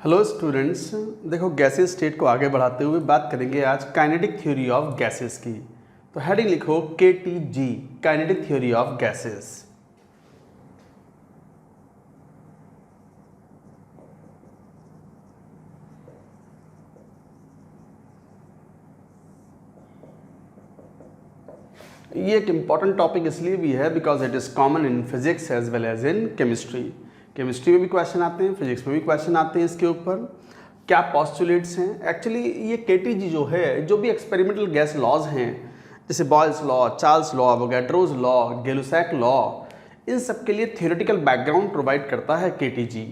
Hello students. देखो gases state को आगे बढ़ाते हुए बात करेंगे आज काइनेटिक थ्योरी ऑफ गैसेस की। तो हेडिंग लिखो KTG, kinetic theory of gases. ये एक इम्पॉर्टेंट टॉपिक इसलिए भी है because it is common in physics as well as in chemistry. Chemistry में भी क्वेश्चन आते हैं, फिजिक्स में भी क्वेश्चन आते हैं इसके ऊपर। क्या पॉस्टुलेट्स हैं एक्चुअली। ये KTG जो है, जो भी एक्सपेरिमेंटल गैस लॉज हैं जैसे Boyle's law, Charles law, Avogadro's law, Gay Lussac law, इन सब के लिए थियोरेटिकल बैकग्राउंड प्रोवाइड करता है KTG।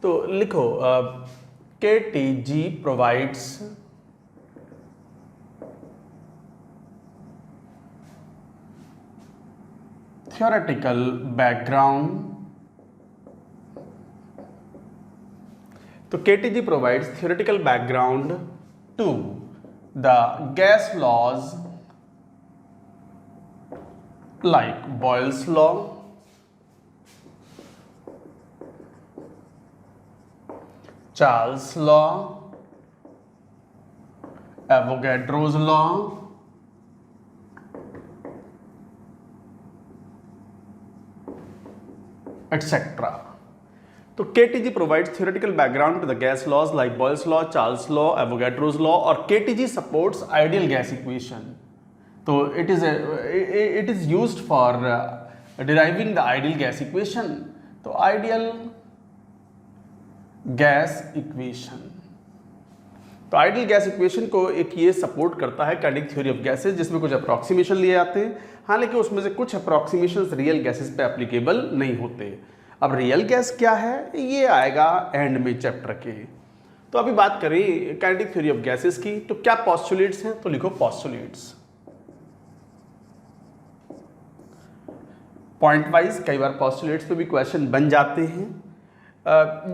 तो लिखो KTG प्रोवाइड्स theoretical background. तो KTG provides theoretical background to the gas laws like Boyle's law, Charles' law, Avogadro's law, etc. तो KTG provides theoretical background to the gas laws like Boyle's law, Charles' law, Avogadro's law, और KTG supports ideal gas equation. तो it is used for deriving the ideal gas equation. तो ideal gas equation, तो ideal gas equation को एक ये support करता है kinetic theory of gases, जिसमें कुछ अप्रॉक्सीमेशन लिए आते हैं। हाँ, लेकिन उसमें से कुछ अप्रॉक्सीमेशंस रियल गैसेस पे एप्लीकेबल नहीं होते। अब रियल गैस क्या है ये आएगा एंड में चैप्टर के। तो अभी बात करें काइनेटिक थ्योरी ऑफ गैसेस की, तो क्या पॉस्टुलेट्स हैं, तो लिखो पॉस्टुलेट्स पॉइंट वाइज। कई बार पॉस्टुलेट्स पे भी क्वेश्चन बन जाते हैं।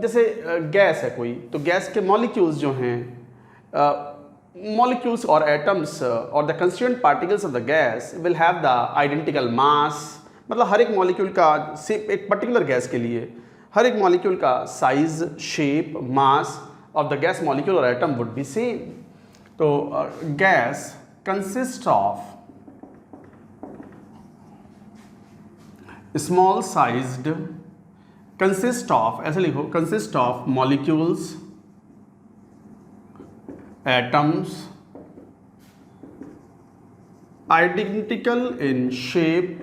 जैसे गैस है कोई, तो गैस के मॉलिक्यूल्स जो हैं, molecules or atoms or the constituent particles of the gas will have the identical mass। मतलब हर एक मॉलिक्यूल का एक पर्टिकुलर गैस के लिए हर एक मॉलिक्यूल का size, shape, mass of the gas molecule और एटम वुड बी सेम। तो gas consist of small sized, consist of, ऐसे लिखो, consist of molecules, atoms identical in shape,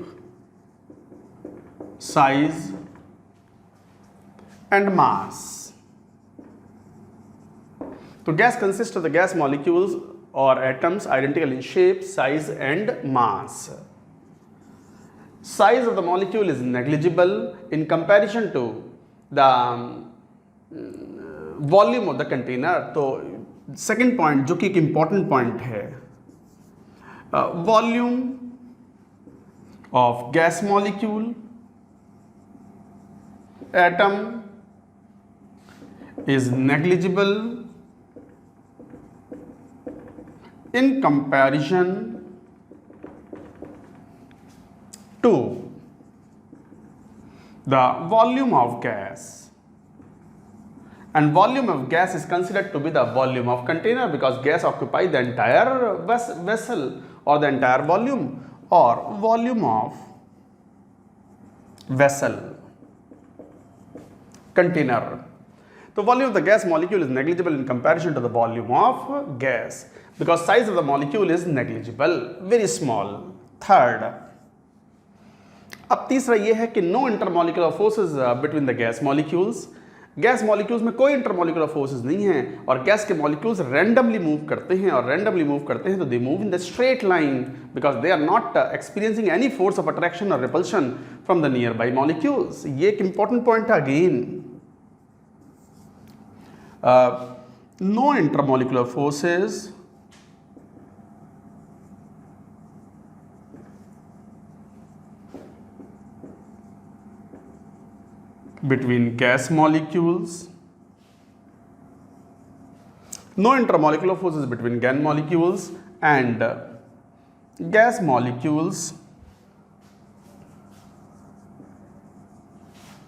size and mass। तो gas consist of the gas molecules और atoms identical in shape, size and mass। Size of the molecule is negligible in comparison to the volume of the container। तो second point जो कि एक important point है, volume of gas molecule, atom is negligible in comparison to the volume of gas. And volume of gas is considered to be the volume of container because gas occupies the entire vessel or the entire volume or volume of vessel container। तो volume of the gas molecule is negligible in comparison to the volume of gas because size of the molecule is negligible, very small। Third, अब तीसरा ये है कि no intermolecular forces between the gas molecules। Gas molecules में कोई intermolecular forces नहीं है और गैस के मॉलिक्यूल्स रैंडमली मूव करते हैं, और रैंडमली मूव करते हैं तो they move in the straight line because they are not experiencing any force of attraction और repulsion from the nearby molecules. ये एक इंपॉर्टेंट पॉइंट है again. No intermolecular forces between gas molecules, no intermolecular forces between gas molecules, and gas molecules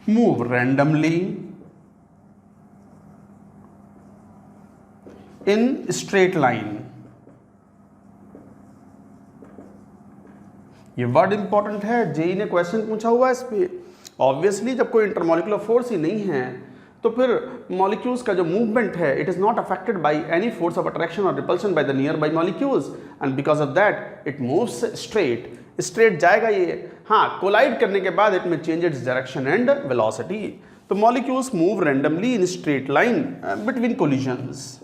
move randomly in straight line. ये word important है, JEE ने question पूछा हुआ है इस पे। ऑब्वियसली जब कोई इंटरमॉलिक्यूलर फोर्स ही नहीं है तो फिर मॉलिक्यूल्स का जो मूवमेंट है it is not affected by any force of attraction और repulsion by the nearby molecules, and because of that it moves straight जाएगा ये। हाँ, कोलाइड करने के बाद इट में change its direction and velocity. तो molecules move randomly in straight line between collisions.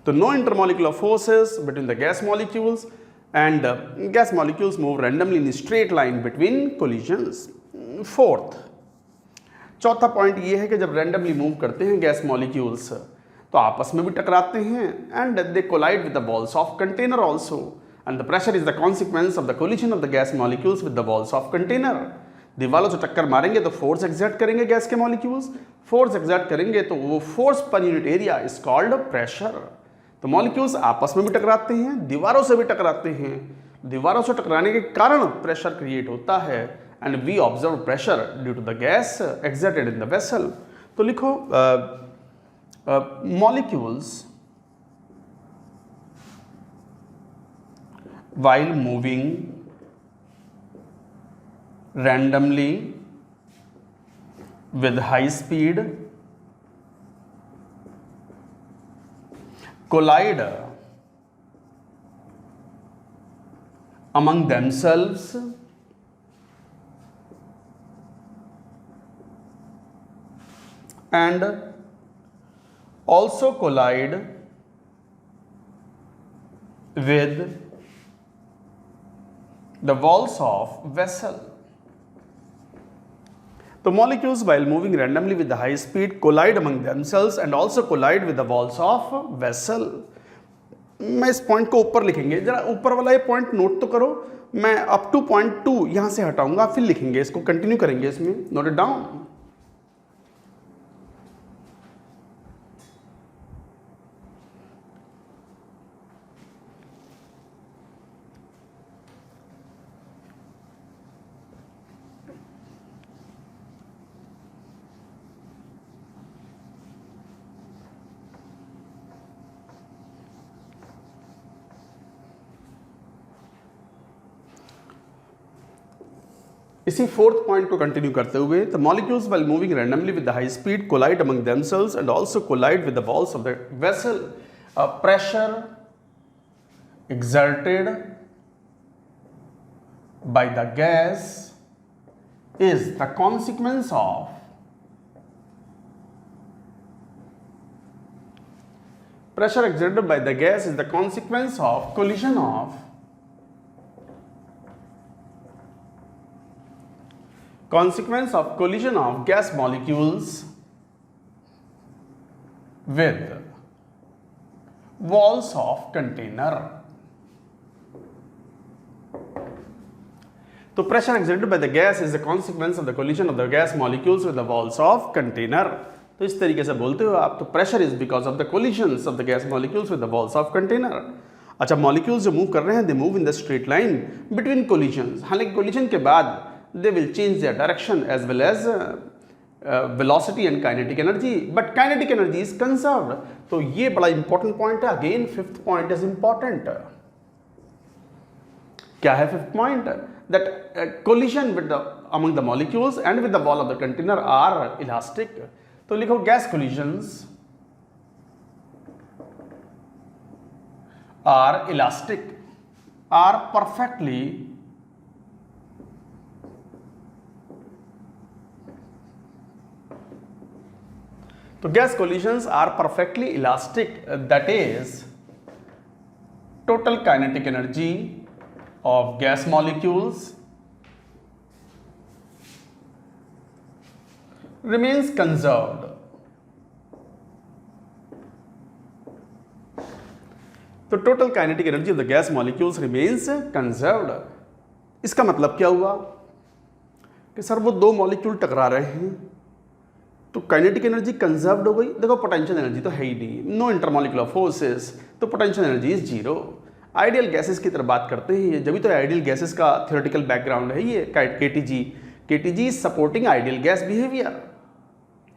So no intermolecular forces between the gas molecules, and gas molecules move randomly in a straight line between collisions. Fourth, चौथा point ये है कि जब randomly move करते हैं gas molecules तो आपस में भी टकराते हैं, and they collide with the walls of container also, and the pressure is the consequence of the collision of the gas molecules with the walls of container. दीवारों से टक्कर मारेंगे तो फोर्स एक्सर्ट करेंगे गैस के मॉलिक्यूल्स, फोर्स एक्सर्ट करेंगे तो वो force per unit area is called pressure. तो मॉलिक्यूल्स आपस में भी टकराते हैं, दीवारों से भी टकराते हैं, दीवारों से टकराने के कारण प्रेशर क्रिएट होता है, and we observe pressure due to the gas exerted in the vessel. तो लिखो molecules while moving randomly with high speed collide among themselves and also collide with the walls of vessel. The molecules while moving randomly with the high speed collide among themselves and also collide with the walls of vessel. मैं इस point को ऊपर लिखेंगे, जरा ऊपर वाला ये point note तो करो। मैं अप टू पॉइंट 2 यहां से हटाऊंगा, फिर लिखेंगे इसको, कंटिन्यू करेंगे इसमें, नोट इट डाउन। इसी फोर्थ पॉइंट को कंटिन्यू करते हुए, the molecules while moving randomly with the high speed collide among themselves and also collide with the walls of the vessel. Pressure exerted by the gas is the consequence of pressure exerted by the gas is the consequence of collision of gas molecules with walls of container. तो pressure exerted by the gas is the consequence of the collision of the gas molecules with the walls of container. तो इस तरीके से बोलते हो आप, तो pressure is because of the collisions of the gas molecules with the walls of container. अच्छा, molecules जो मूव कर रहे हैं, दे move in the straight line between collisions. हालांकि कोलिजन के बाद they will change their direction as well as velocity and kinetic energy, but kinetic energy is conserved. तो ये बड़ा इंपॉर्टेंट पॉइंट है। Again fifth point is important. क्या है fifth point? that collision with the among the molecules and with the wall of the container are elastic. तो लिखो gas collisions are elastic, are perfectly तो gas collisions are perfectly elastic, that is total kinetic energy of gas molecules remains conserved. तो total kinetic energy of the gas molecules remains conserved. इसका मतलब क्या हुआ कि sir वो दो molecule टकरा रहे हैं तो काइनेटिक एनर्जी कंजर्व्ड हो गई। देखो पोटेंशियल एनर्जी तो है ही नहीं, नो इंटरमॉलिक्यूलर फोर्सेस, तो potential energy is zero. Ideal gases की तरफ बात करते हैं, जब भी तो आइडियल गैसेस का थ्योरेटिकल बैकग्राउंड है ये KTG, KTG is supporting ideal gas behavior.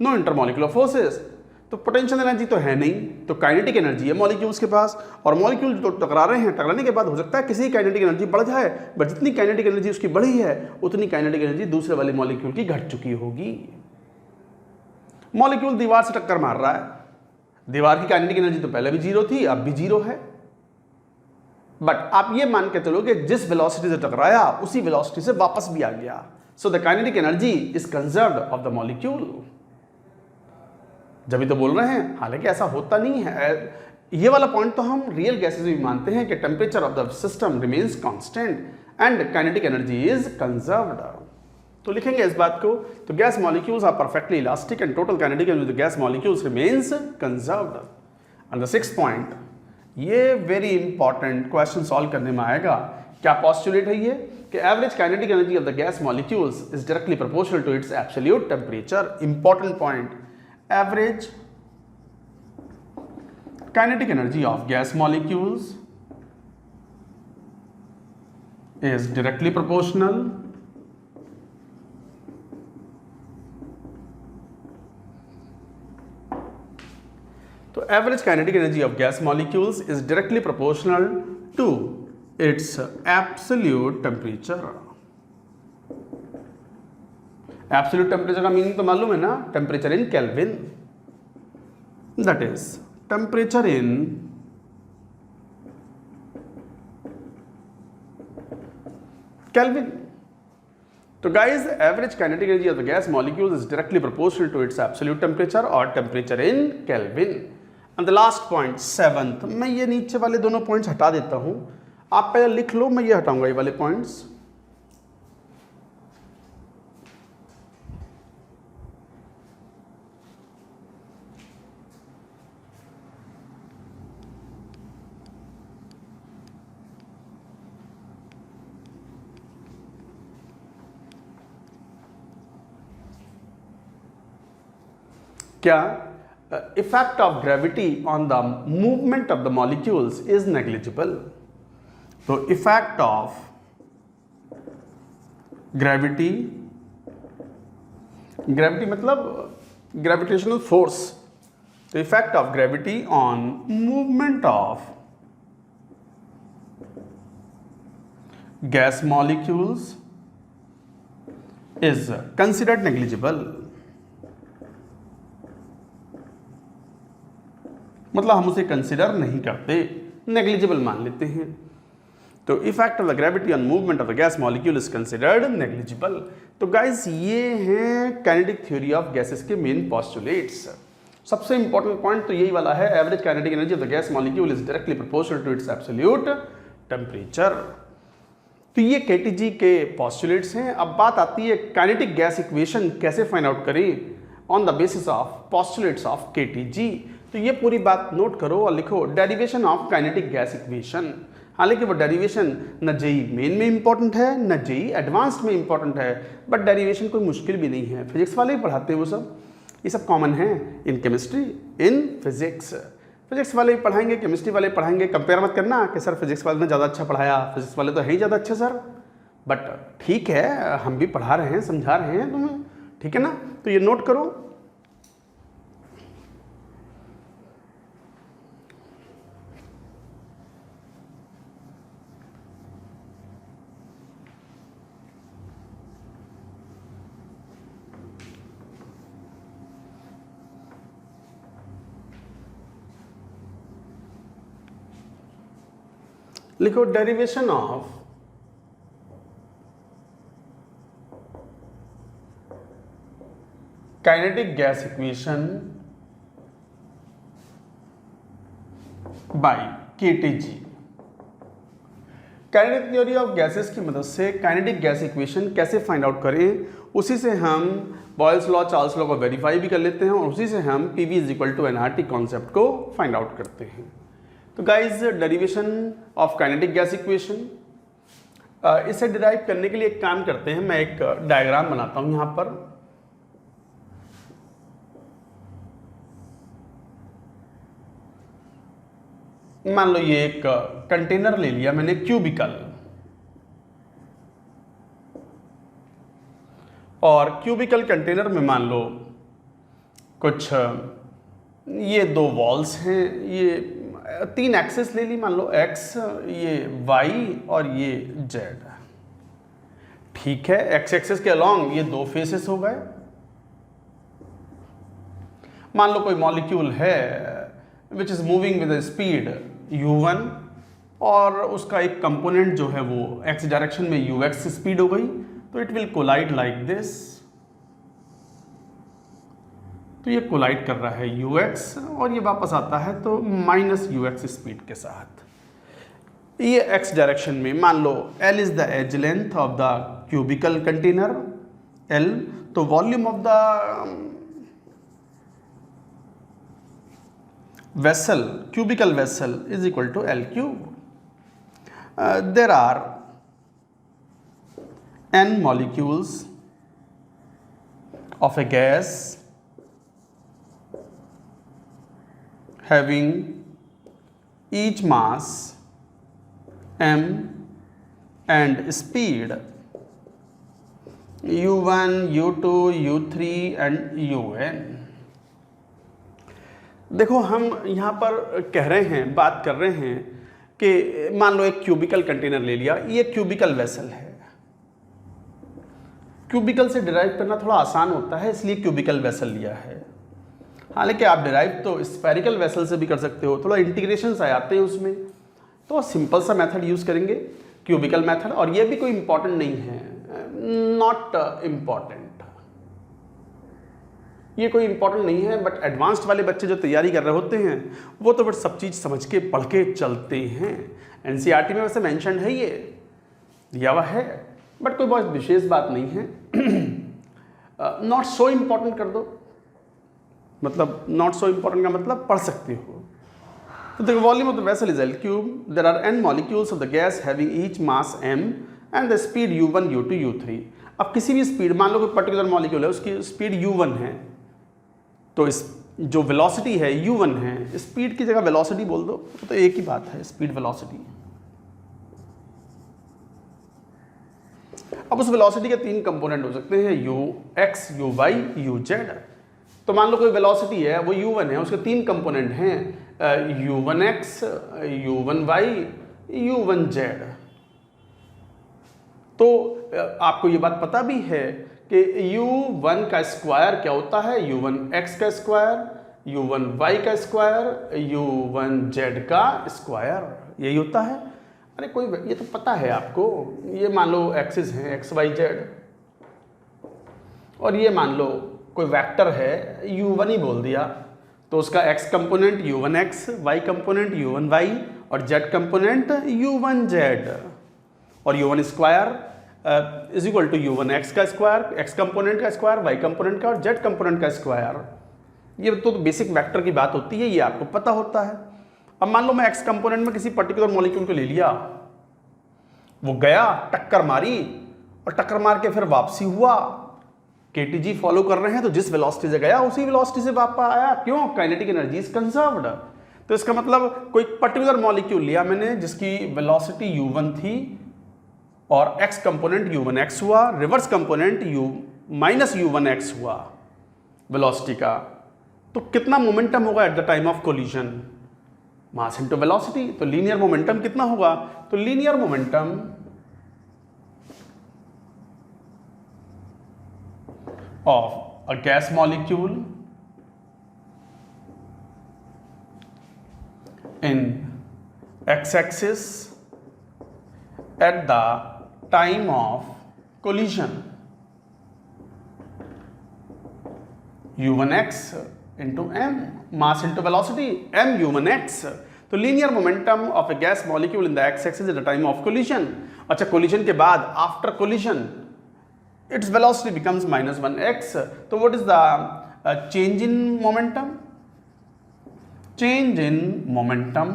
No intermolecular forces. तो पोटेंशियल एनर्जी तो है नहीं, तो काइनेटिक एनर्जी है मॉलिक्यूल्स के पास, और मॉलिक्यूल तो टकरा रहे हैं, टकराने के बाद हो सकता है किसी की काइनेटिक एनर्जी बढ़ जाए, बट जितनी काइनेटिक एनर्जी उसकी बढ़ी है उतनी काइनेटिक एनर्जी दूसरे वाले मॉलिक्यूल की घट चुकी होगी। मॉलिक्यूल दीवार से टक्कर मार रहा है, दीवार की काइनेटिक एनर्जी तो पहले भी जीरो थी, अब भी जीरो है, बट आप ये मान के चलो कि जिस वेलोसिटी से टकराया उसी वेलोसिटी से वापस भी आ गया। So the kinetic energy is conserved of the molecule. जब भी तो बोल रहे हैं, हालांकि ऐसा होता नहीं है। ये वाला पॉइंट तो हम रियल गैसेस में भी मानते हैं कि temperature of the system remains constant and kinetic energy is conserved. तो लिखेंगे इस बात को, तो gas molecules are perfectly elastic and total kinetic energy of the gas molecules remains conserved. And the sixth point, ये वेरी इंपॉर्टेंट क्वेश्चन सॉल्व करने में आएगा। क्या पॉस्टुलेट है ये कि average kinetic energy of the gas molecules is directly proportional to its absolute temperature. Important point, average kinetic energy of gas molecules is directly proportional तो average kinetic energy of gas molecules is directly proportional to its absolute temperature। Absolute temperature का meaning तो मालूम है ना, temperature in kelvin, that is temperature in kelvin. तो guys, average kinetic energy of the gas molecules is directly proportional to its absolute temperature और temperature in kelvin. And the last point, seventh, मैं ये नीचे वाले दोनों points हटा देता हूं, आप पहले लिख लो, मैं ये हटाऊंगा ये वाले पॉइंट्स। क्या effect of gravity on the movement of the molecules is negligible. तो इफेक्ट ऑफ ग्रेविटी, ग्रेविटी मतलब ग्रेविटेशनल फोर्स, तो effect of gravity on movement of gas molecules is considered negligible. मतलब हम उसे कंसिडर नहीं करते, नेग्लिजिबल मान लेते हैं। तो effect of the gravity on movement of the gas molecule is considered negligible. तो गाइस, ये हैं काइनेटिक थ्योरी ऑफ गैसेस के मेन पोस्टुलेट्स। सबसे इंपॉर्टेंट पॉइंट तो यही वाला है, average kinetic energy of the gas molecule is directly proportional to its absolute temperature. तो ये केटीजी के पोस्टुलेट्स हैं। अब बात आती है काइनेटिक गैस इक्वेशन कैसे फाइंड आउट करें on the basis of postulates of KTG. तो ये पूरी बात नोट करो और लिखो, derivation of kinetic gas equation. हालांकि वो डेरिवेशन न जेई मेन में इंपॉर्टेंट है न जेई एडवांस्ड में इंपॉर्टेंट है, बट डेरिवेशन कोई मुश्किल भी नहीं है, फिजिक्स वाले ही पढ़ाते हैं वो सब, ये सब कॉमन है in chemistry, in physics. Physics वाले ही पढ़ाएंगे, केमिस्ट्री वाले पढ़ाएंगे। कंपेयर मत करना कि सर फिजिक्स वाले ने ज़्यादा अच्छा पढ़ाया, फिजिक्स वाले तो है ही ज़्यादा अच्छे सर, बट ठीक है, हम भी पढ़ा रहे हैं, समझा रहे हैं तुम्हें, ठीक है ना। तो ये नोट करो, लिखो derivation of kinetic gas equation by KTG. Kinetic theory of gases की मदद से काइनेटिक गैस इक्वेशन कैसे फाइंड आउट करें, उसी से हम बॉयल्स लॉ, चार्ल्स लॉ को वेरीफाई भी कर लेते हैं और उसी से हम P V is equal to NRT concept को फाइंड आउट करते हैं। तो guys, derivation of kinetic gas equation, इसे डिराइव करने के लिए एक काम करते हैं, मैं एक डायग्राम बनाता हूं यहां पर। मान लो ये एक कंटेनर ले लिया मैंने, क्यूबिकल, और क्यूबिकल कंटेनर में मान लो कुछ ये दो वॉल्स हैं, ये 3 एक्सेस ले ली, मान लो एक्स, ये वाई और ये जेड। ठीक है, एक्स एक्सेस के अलॉन्ग ये 2 फेसेस हो गए। मान लो कोई मॉलिक्यूल है which is moving with speed u1 और उसका एक कंपोनेंट जो है वो एक्स डायरेक्शन में ux स्पीड हो गई, तो it will collide like this. तो ये कोलाइड कर रहा है ux और ये वापस आता है तो -ux स्पीड के साथ। ये x डायरेक्शन में मान लो L is the edge length of the cubical container L, तो volume of the vessel, cubical vessel is equal to L cube. There are n molecules of a gas having each mass m and speed u1, u2, u3 and un। देखो हम यहाँ पर कह रहे हैं, बात कर रहे हैं कि मान लो एक क्यूबिकल कंटेनर ले लिया, ये क्यूबिकल वेसल है। क्यूबिकल से डिराइव करना थोड़ा आसान होता है, इसलिए क्यूबिकल वेसल लिया है। हालांकि आप डिराइव तो स्फेरिकल वेसल से भी कर सकते हो, थोड़ा इंटीग्रेशंस आ जाते हैं उसमें, तो सिंपल सा मेथड यूज़ करेंगे, क्यूबिकल मेथड। और ये भी कोई इंपॉर्टेंट नहीं है, नॉट इम्पॉर्टेंट, ये कोई इंपॉर्टेंट नहीं है। बट एडवांस्ड वाले बच्चे जो तैयारी कर रहे होते हैं वो तो बट सब चीज़ समझ के पढ़ के चलते हैं। एनसीईआरटी में वैसे मेंशन है, ये दिया हुआ है, बट कोई बहुत विशेष बात नहीं है। नॉट सो इम्पॉर्टेंट कर दो, मतलब नॉट सो इम्पॉर्टेंट का मतलब पढ़ सकते हो। तो देखो, volume of the vessel is L cube, there are n molecules of the gas having each mass m and the speed u1, u2, u3। अब किसी भी स्पीड, मान लो कोई पर्टिकुलर मॉलिक्यूल है, उसकी स्पीड u1 है, तो इस जो वेलोसिटी है u1 है, स्पीड की जगह वेलोसिटी बोल दो तो एक ही बात है, स्पीड वेलोसिटी। अब उस वेलोसिटी के 3 कंपोनेंट हो सकते हैं, ux, uy, uz। तो मान लो कोई वेलोसिटी है वो u1 है, उसके 3 कंपोनेंट हैं u1x, u1y, u1z। तो आपको ये बात पता भी है कि u1 का स्क्वायर क्या होता है, u1x का स्क्वायर, u1y का स्क्वायर, u1z का स्क्वायर, यही होता है। अरे कोई, ये तो पता है आपको। ये मान लो एक्सिस हैं x, y, z, और ये मान लो कोई वेक्टर है, u1 ही बोल दिया, तो उसका x component u1x, y component u1y और z कंपोनेंट u1z। और u1 square is equal to u1x का स्क्वायर, x कंपोनेंट का स्क्वायर, y कंपोनेंट का और z कंपोनेंट का स्क्वायर। ये तो बेसिक वेक्टर की बात होती है, ये आपको पता होता है। अब मान लो मैं x कंपोनेंट में किसी पर्टिकुलर मॉलिक्यूल को ले लिया, वो गया, टक्कर मारी, और टक्कर मार के फिर वापसी हुआ। KTG फॉलो कर रहे हैं तो जिस वेलोसिटी से गया उसी वेलोसिटी से वापस आया। क्यों? Kinetic energy is conserved. तो इसका मतलब कोई पर्टिकुलर मॉलिक्यूल लिया मैंने जिसकी वेलोसिटी u1 थी और x कंपोनेंट u1x हुआ, रिवर्स कंपोनेंट -u1x हुआ वेलोसिटी का, तो कितना मोमेंटम होगा at the time of collision? Mass into velocity. तो लीनियर मोमेंटम कितना होगा? तो linear momentum of a gas molecule in x-axis at the time of collision, u1x into m, mass into velocity, m u1x। तो linear momentum of A gas molecule in the x-axis at the time of collision। अच्छा, collision के बाद, after collision, its velocity becomes -1x। So what is the change in momentum? Change in momentum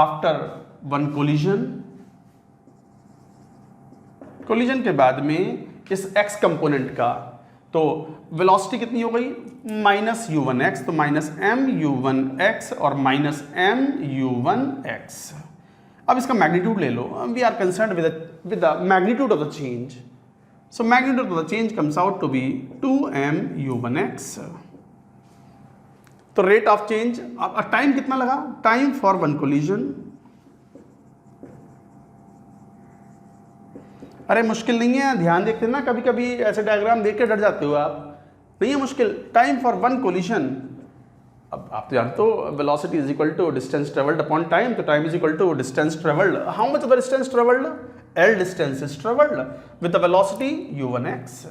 after one collision, collision के बाद में इस x component का, तो velocity कितनी हो गई? -u1x, तो -mu1x और -mu1x। अब इसका मैग्नीट्यूड ले लो। We are concerned with with the magnitude of the change. So magnitude of the change comes out to be 2m u1x. तो रेट ऑफ चेंज, टाइम कितना लगा? टाइम फॉर वन कोलिजन, अरे मुश्किल नहीं है, ध्यान देखते ना, कभी कभी ऐसे डायग्राम देख के डर जाते हो आप, नहीं है मुश्किल। टाइम फॉर वन कोलिजन, अब आप तो जानते हो velocity is equal to distance travelled upon time, तो time is equal to distance travelled. How much of the distance travelled? L distance is travelled with the velocity u1x।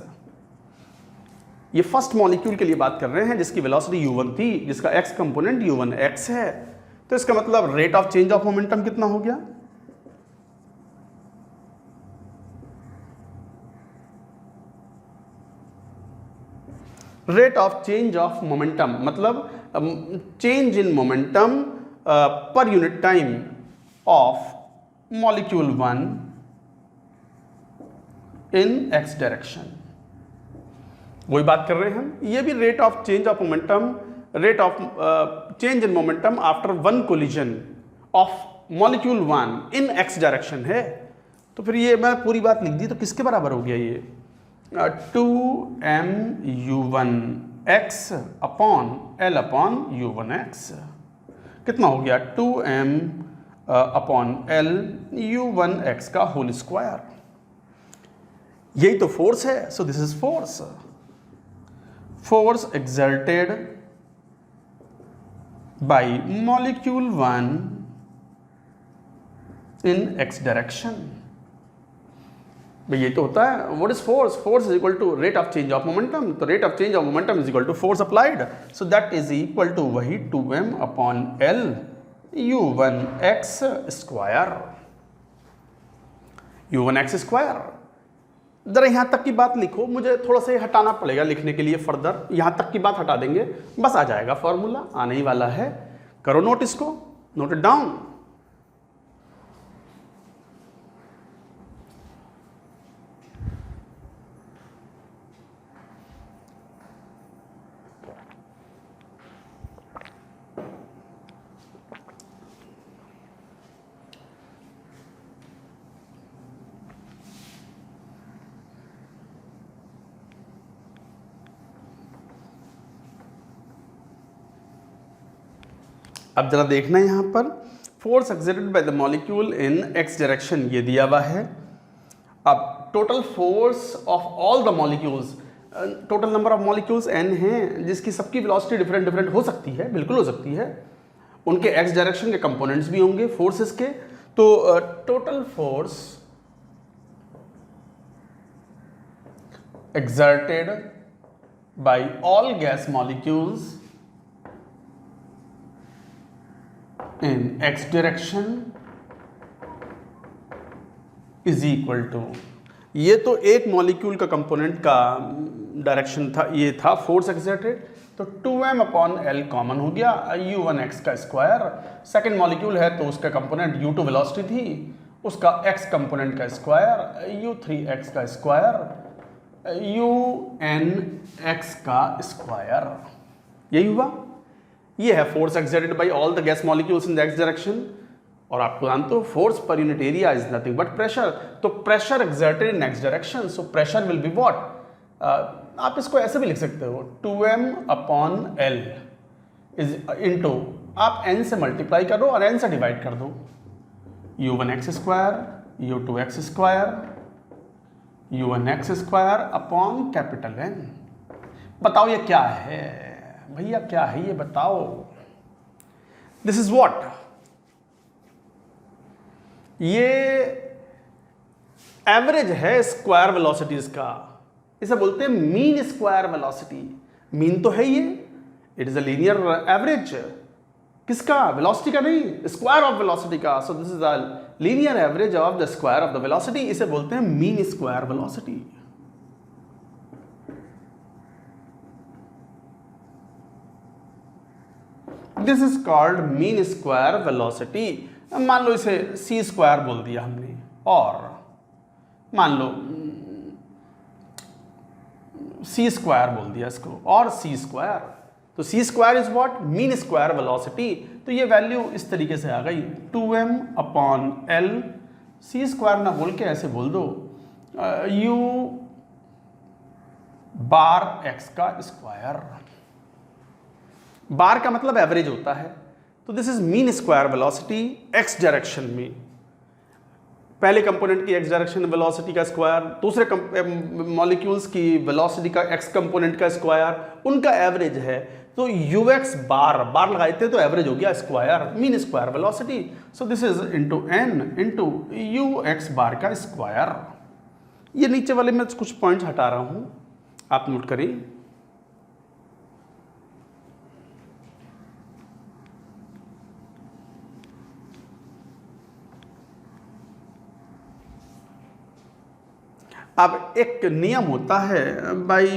ये first molecule के लिए बात कर रहे हैं जिसकी वेलोसिटी u1 थी, जिसका x कंपोनेंट u1x है। तो इसका मतलब rate of change of momentum कितना हो गया? Rate of change of momentum मतलब change in momentum per unit time of molecule 1 in x direction, वही बात कर रहे हैं हम। ये भी rate of change of momentum, rate of change in momentum after one collision of molecule 1 in x direction है। तो फिर ये मैं पूरी बात लिख दी, तो किसके बराबर हो गया ये? 2m u1x upon l upon u1x। कितना हो गया? 2m अपॉन l u1x का होल स्क्वायर। यही तो फोर्स है। So this is force, force exerted by molecule 1 in x direction. भाई ये तो होता है, what is force? Force is equal to rate of change of momentum, तो rate of change of momentum is equal to force applied, so that is equal to वही 2m upon l u1x square, u1x square. जरा यहां तक की बात लिखो, मुझे थोड़ा सा हटाना पड़ेगा लिखने के लिए फर्दर, यहां तक की बात हटा देंगे, बस आ जाएगा फॉर्मूला, आने ही वाला है। करो नोट, इसको नोट इट डाउन। अब जरा देखना है यहां पर, force exerted by the molecule in x direction ये दिया हुआ है। अब total force of all the molecules, total number of molecules n हैं, जिसकी सबकी वेलोसिटी डिफरेंट डिफरेंट हो सकती है, बिल्कुल हो सकती है, उनके x डायरेक्शन के कंपोनेंट्स भी होंगे फोर्सेस के। तो total force exerted by all gas molecules in x direction is equal to, ये तो एक मॉलिक्यूल का कंपोनेंट का डायरेक्शन था, ये था फोर्स एक्सर्टेड, तो 2m अपॉन l कॉमन हो गया, u1x का स्क्वायर। सेकेंड मॉलिक्यूल है तो उसका कंपोनेंट u2 वेलोसिटी थी, उसका x कंपोनेंट का स्क्वायर, u3x का स्क्वायर, un(x) का स्क्वायर। यही हुआ, ये है force exerted by all the gas molecules in the x direction. और आपको जानते हो force per unit area is nothing but pressure, तो pressure exerted in x direction, so pressure will be what? आप इसको ऐसे भी लिख सकते हो, 2m upon l is into, आप n से मल्टीप्लाई करो और n से डिवाइड कर दो, u1x square, u2x square, u1x square upon capital N। बताओ ये क्या है भैया, क्या है ये बताओ? This is what? ये एवरेज है स्क्वायर वेलोसिटीज का, इसे बोलते हैं मीन स्क्वायर वेलोसिटी। मीन तो है ये, it is a linear average, किसका? वेलोसिटी का नहीं, स्क्वायर ऑफ वेलोसिटी का। सो this is a linear average of the square of the velocity, इसे बोलते हैं mean square velocity. This is called mean square velocity. मान लो इसे c स्क्वायर बोल दिया हमने, और मान लो c स्क्वायर बोल दिया इसको, और c स्क्वायर, तो c square is what? Mean square velocity. तो ये वैल्यू इस तरीके से आ गई, 2m अपॉन l सी स्क्वायर ना बोल के ऐसे बोल दो यू बार एक्स का स्क्वायर। बार का मतलब एवरेज होता है, तो this is mean square velocity x direction में। पहले कंपोनेंट की एक्स डायरेक्शन वेलोसिटी का स्क्वायर, दूसरे मॉलिक्यूल्स की वेलोसिटी का एक्स कंपोनेंट का स्क्वायर, उनका एवरेज है। तो यू एक्स बार बार लगाए थे तो एवरेज हो गया square, mean square velocity. So this is into N into U x bar का स्क्वायर। ये नीचे वाले में कुछ पॉइंट्स हटा रहा हूं, आप नोट करिए। अब एक नियम होता है by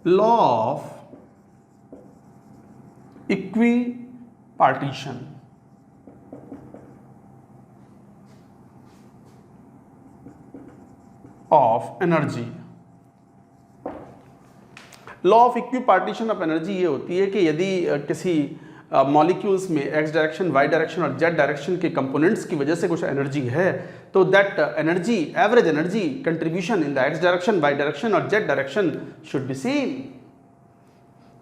law of equipartition. Of energy. Law of equipartition of energy ये होती है कि यदि किसी मॉलिक्यूल्स में एक्स डायरेक्शन, वाई डायरेक्शन और जेड डायरेक्शन के कंपोनेंट्स की वजह से कुछ एनर्जी है, तो that energy, average energy contribution in the x direction, Y direction और Z direction should be same.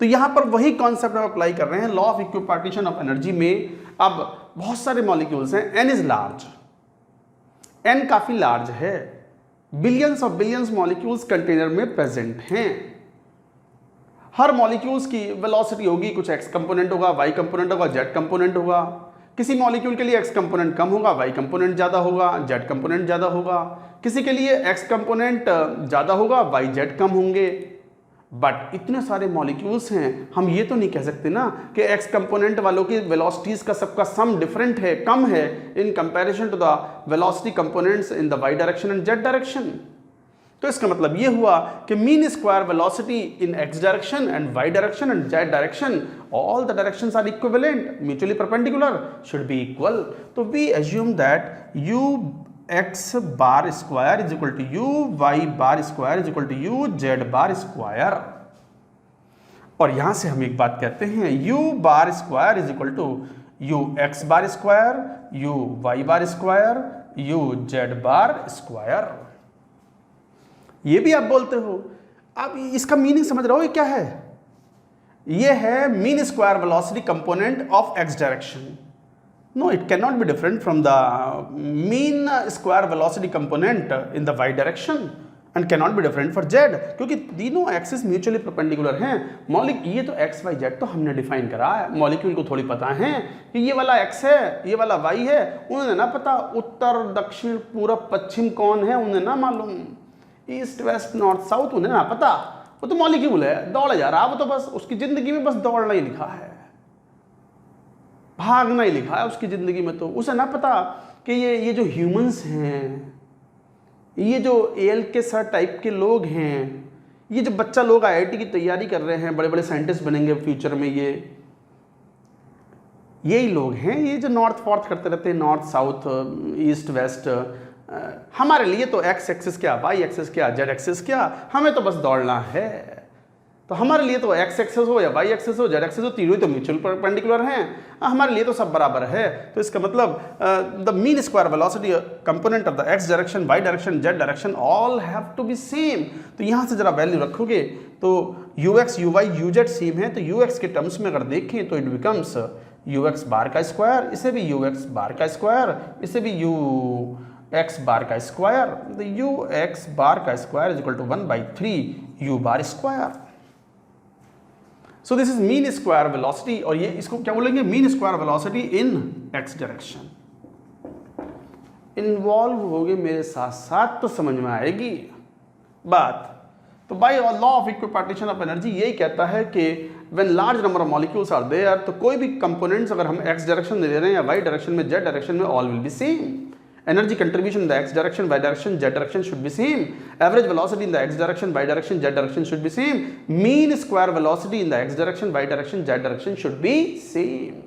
तो यहां पर वही कॉन्सेप्ट हम अप्लाई कर रहे हैं law of equipartition of energy में। अब बहुत सारे मॉलिक्यूल्स हैं, एन इज लार्ज, एन काफी लार्ज है, billions of billions molecules container में प्रेजेंट हैं। हर मॉलिक्यूल्स की वेलोसिटी होगी, कुछ एक्स कंपोनेंट होगा, वाई कंपोनेंट होगा, जेड कंपोनेंट होगा। किसी मॉलिक्यूल के लिए एक्स कंपोनेंट कम होगा, वाई कंपोनेंट ज़्यादा होगा, जेड कंपोनेंट ज़्यादा होगा। किसी के लिए एक्स कंपोनेंट ज़्यादा होगा, वाई जेड कम होंगे। बट इतने सारे मॉलिक्यूल्स हैं, हम ये तो नहीं कह सकते ना कि एक्स कंपोनेंट वालों की वेलोसिटीज़ का सबका सम डिफरेंट है, कम है in comparison to the velocity components in the Y direction and Z direction. तो इसका मतलब ये हुआ कि mean square velocity in x direction and Y direction and Z direction, all the directions are equivalent, mutually perpendicular, should be equal. तो we assume that U x bar square is equal to U Y bar square is equal to U Z bar square. और यहां से हम एक बात कहते हैं, u bar square is equal to u x bar square, u Y bar square, u Z bar square. ये भी आप बोलते हो। अब इसका मीनिंग समझ रहे हो ये क्या है? ये है mean square velocity component of x direction. No, it can not be different from the mean square velocity component in the Y direction and can not be different for z, क्योंकि तीनों एक्सिस म्यूचुअली परपेंडिकुलर हैं। ये तो x Y Z तो हमने define करा है, molecule को थोड़ी पता है कि ये वाला एक्स है, ये वाला वाई है। उन्हें ना पता उत्तर दक्षिण पूरब पश्चिम कौन है, उन्हें ना मालूम, ईस्ट वेस्ट नॉर्थ साउथ उन्हें ना पता। वो तो मॉलिक्यूल है, दौड़ जा रहा, वो तो बस उसकी जिंदगी में बस दौड़ना ही लिखा है, भागना ही लिखा है उसकी जिंदगी में। तो उसे ना पता कि ये जो ह्यूमंस हैं, ये जो एल के सर टाइप के लोग हैं, ये जो बच्चा लोग आईआईटी की तैयारी कर रहे हैं, बड़े बड़े साइंटिस्ट बनेंगे फ्यूचर में, यही लोग हैं। ये जो नॉर्थ फॉर्थ करते रहते हैं, नॉर्थ साउथ ईस्ट वेस्ट, हमारे लिए तो एक्स एक्सिस क्या, वाई एक्सिस क्या, जेड एक्सिस क्या, हमें तो बस दौड़ना है। तो हमारे लिए तो एक्स एक्सिस हो या वाई एक्सिस हो, जेड एक्सिस हो, तीनों ही तो म्यूचुअल परपेंडिकुलर हैं, हमारे लिए तो सब बराबर है। तो इसका मतलब the mean square velocity component of the x direction, Y direction, z direction all have to be same. तो यहाँ से जरा वैल्यू रखोगे तो u x u y u z same है, तो यू एक्स के टर्म्स में अगर देखें तो it becomes you x bar का स्क्वायर, इसे भी यू एक्स बार का स्क्वायर, इसे भी यू एक्स बार का स्क्वायर। तो यू एक्स बार का square is equal to 1/3 u bar square. So this is mean square velocity, और ये इसको क्या बोलेंगे, mean square velocity in x direction. Involve होगे मेरे साथ साथ तो समझ में आएगी बात। तो by law of equipartition of energy यही कहता है कि when large number of molecules are there, तो कोई भी कंपोनेंट्स अगर हम एक्स डायरेक्शन में ले रहे हैं या वाई डायरेक्शन में, जेड डायरेक्शन में, all will be same. Energy contribution in the x direction, y direction, z direction should be same. Average velocity in the x direction, y direction, z direction should be same. Mean square velocity in the x direction, y direction, z direction should be same.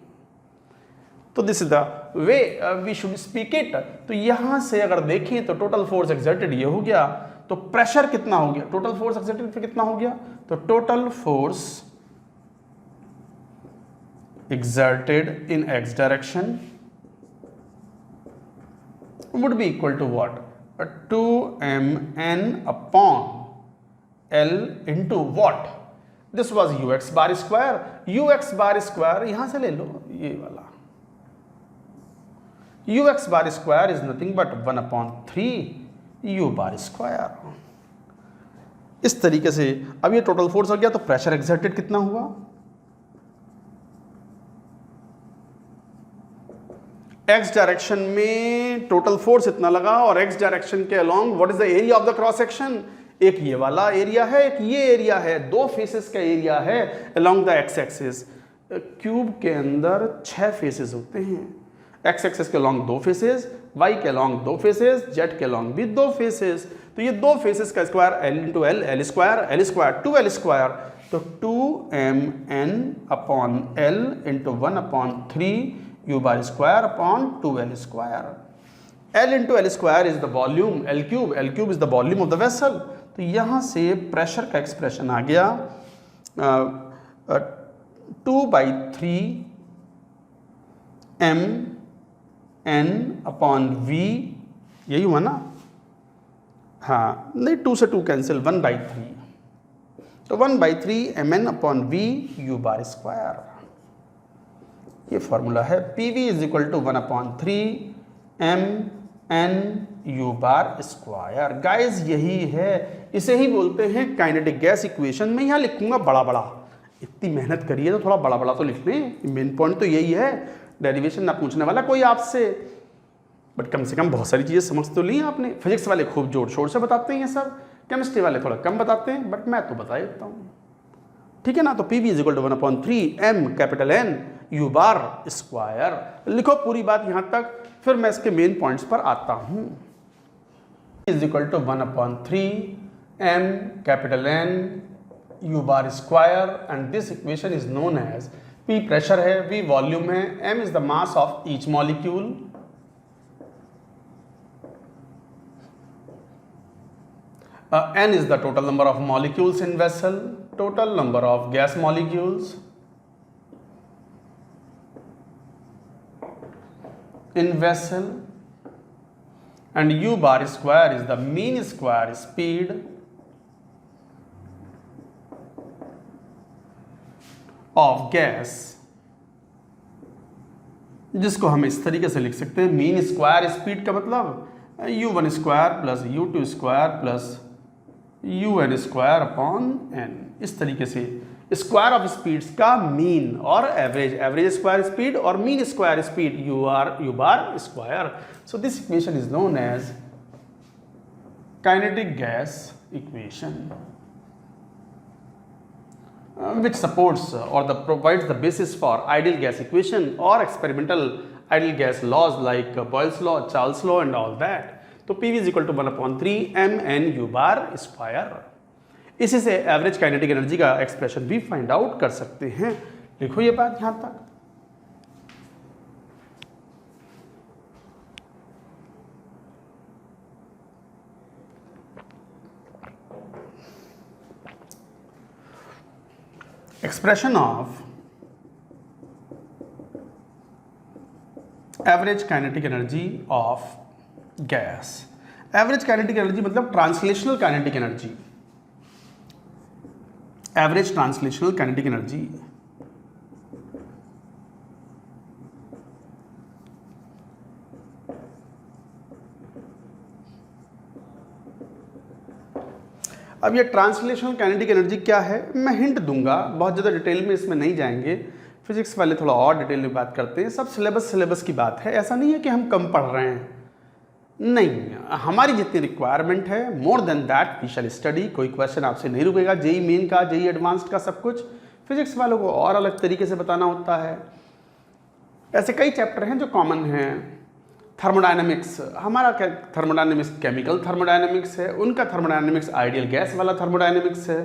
तो this is the way we should speak it. तो यहां से अगर देखें तो total force exerted ये हो गया, तो प्रेशर कितना हो गया, टोटल फोर्स एक्सर्टेड फिर कितना हो गया, तो total force exerted in x direction would be equal to what? 2mn upon L into what? This was ux bar square. ux bar square यहां से ले लो, ये वाला ux bar square is nothing but 1 upon 3 u bar square. इस तरीके से अब ये टोटल फोर्स हो गया, तो प्रेशर एक्सर्टेड कितना हुआ? x डायरेक्शन में टोटल फोर्स इतना लगा, और x डायरेक्शन के along what is the area of the cross section? एक ये वाला एरिया है, एक ये एरिया है, दो फेसेस का एरिया है along the x axis. Cube के अंदर 6 फेसेस होते हैं, एक्स एक्सिस के अलोंग 2 फेसेस, वाई के अलोंग 2 फेसेस, जेड के अलोंग भी 2 फेसेस। तो ये 2 फेसेस का square l into L square 2l square, तो 2mn upon l into 1 upon 3 u bar square upon 2l square. L into L square is the volume, L cube is the volume of the vessel. तो यहाँ से pressure का expression आ गया 2/3 mn upon v, यही हुआ ना? हाँ, नहीं 2 से 2 कैंसिल, 1/3, तो 1/3 mn upon v u bar square. ये फॉर्मूला है। PV is equal to 1/3 mn u bar square. Guys यही है, इसे ही बोलते हैं काइनेटिक गैस इक्वेशन। मैं यहाँ लिखूंगा बड़ा बड़ा, इतनी मेहनत करिए तो थोड़ा बड़ा बड़ा तो लिख लें, मेन पॉइंट तो यही है। डेरिवेशन ना पूछने वाला कोई आपसे, बट कम से कम बहुत सारी चीज़ें समझ तो ली आपने। फिजिक्स वाले खूब जोर शोर से बताते हैं सर, केमिस्ट्री वाले थोड़ा कम बताते हैं, बट मैं तो बता देता हूँ, ठीक है ना? तो PV is equal to 1/3 m capital N u bar square. लिखो पूरी बात यहाँ तक, फिर मैं इसके मेन पॉइंट्स पर आता हूँ। Is equal to 1/3 m capital N u bar square, and this equation is known as P pressure है, V वॉल्यूम है, m is the mass of each molecule, N is the total number of molecules in vessel, total number of gas molecules in vessel, and u bar square is the mean square speed of gas, जिसको हम इस तरीके से लिख सकते हैं, mean square speed का मतलब u1 square plus u2 square plus un square upon n। इस तरीके से स्क्वायर ऑफ स्पीड्स का मीन और एवरेज स्क्वायर स्पीड और mean square speed u bar square. So this equation is known as kinetic gas equation, which supports or provides the basis for ideal gas equation or experimental ideal gas laws like Boyle's law, Charles law and all that. तो PV is equal to 1/3 mn u bar square. इसी से average kinetic energy का expression भी find out कर सकते हैं। लिखो ये बात यहां तक। Expression of average kinetic energy of gas. Average kinetic energy मतलब translational kinetic energy, average translational kinetic energy. अब ये ट्रांसलेशनल काइनेटिक एनर्जी क्या है, मैं हिंट दूंगा, बहुत ज़्यादा डिटेल में इसमें नहीं जाएंगे, फिजिक्स वाले थोड़ा और डिटेल में बात करते हैं। सब सिलेबस की बात है, ऐसा नहीं है कि हम कम पढ़ रहे हैं, नहीं, हमारी जितनी रिक्वायरमेंट है more than that we shall study. कोई क्वेश्चन आपसे नहीं रुकेगा, जेई मेन का, जेई एडवांस्ड का, सब कुछ फिजिक्स वालों को और अलग तरीके से बताना होता है। ऐसे कई चैप्टर हैं जो कॉमन हैं। थर्मोडायनेमिक्स, हमारा थर्मोडायनेमिक्स केमिकल थर्मोडायनेमिक्स है, उनका थर्मोडायनेमिक्स आइडियल गैस वाला थर्मोडायनेमिक्स है।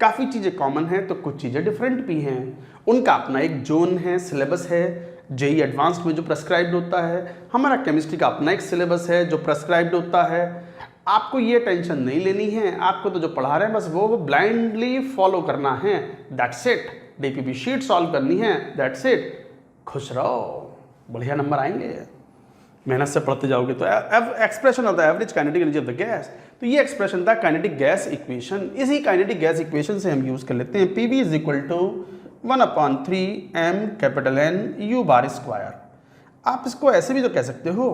काफ़ी चीज़ें कॉमन हैं तो कुछ चीज़ें डिफरेंट भी हैं, उनका अपना एक जोन है, सिलेबस है, जेई एडवांस्ड में जो प्रेस्क्राइब्ड होता है। हमारा केमिस्ट्री का अपना एक सिलेबस है जो प्रेस्क्राइब्ड होता है। आपको ये टेंशन नहीं लेनी है, आपको तो जो पढ़ा रहे हैं बस वो ब्लाइंडली फॉलो करना है, that's it. DPP sheet solve करनी है, दैट्स इट। खुश रहो, बढ़िया नंबर आएंगे। मेहनत से पढ़ते जाओगे तो expression of the average kinetic energy of the gas, तो ये एक्सप्रेशन था काइनेटिक गैस इक्वेशन। इसी काइनेटिक गैस इक्वेशन से हम यूज़ कर लेते हैं P V is equal to 1/3 m capital N U bar square. आप इसको ऐसे भी तो कह सकते हो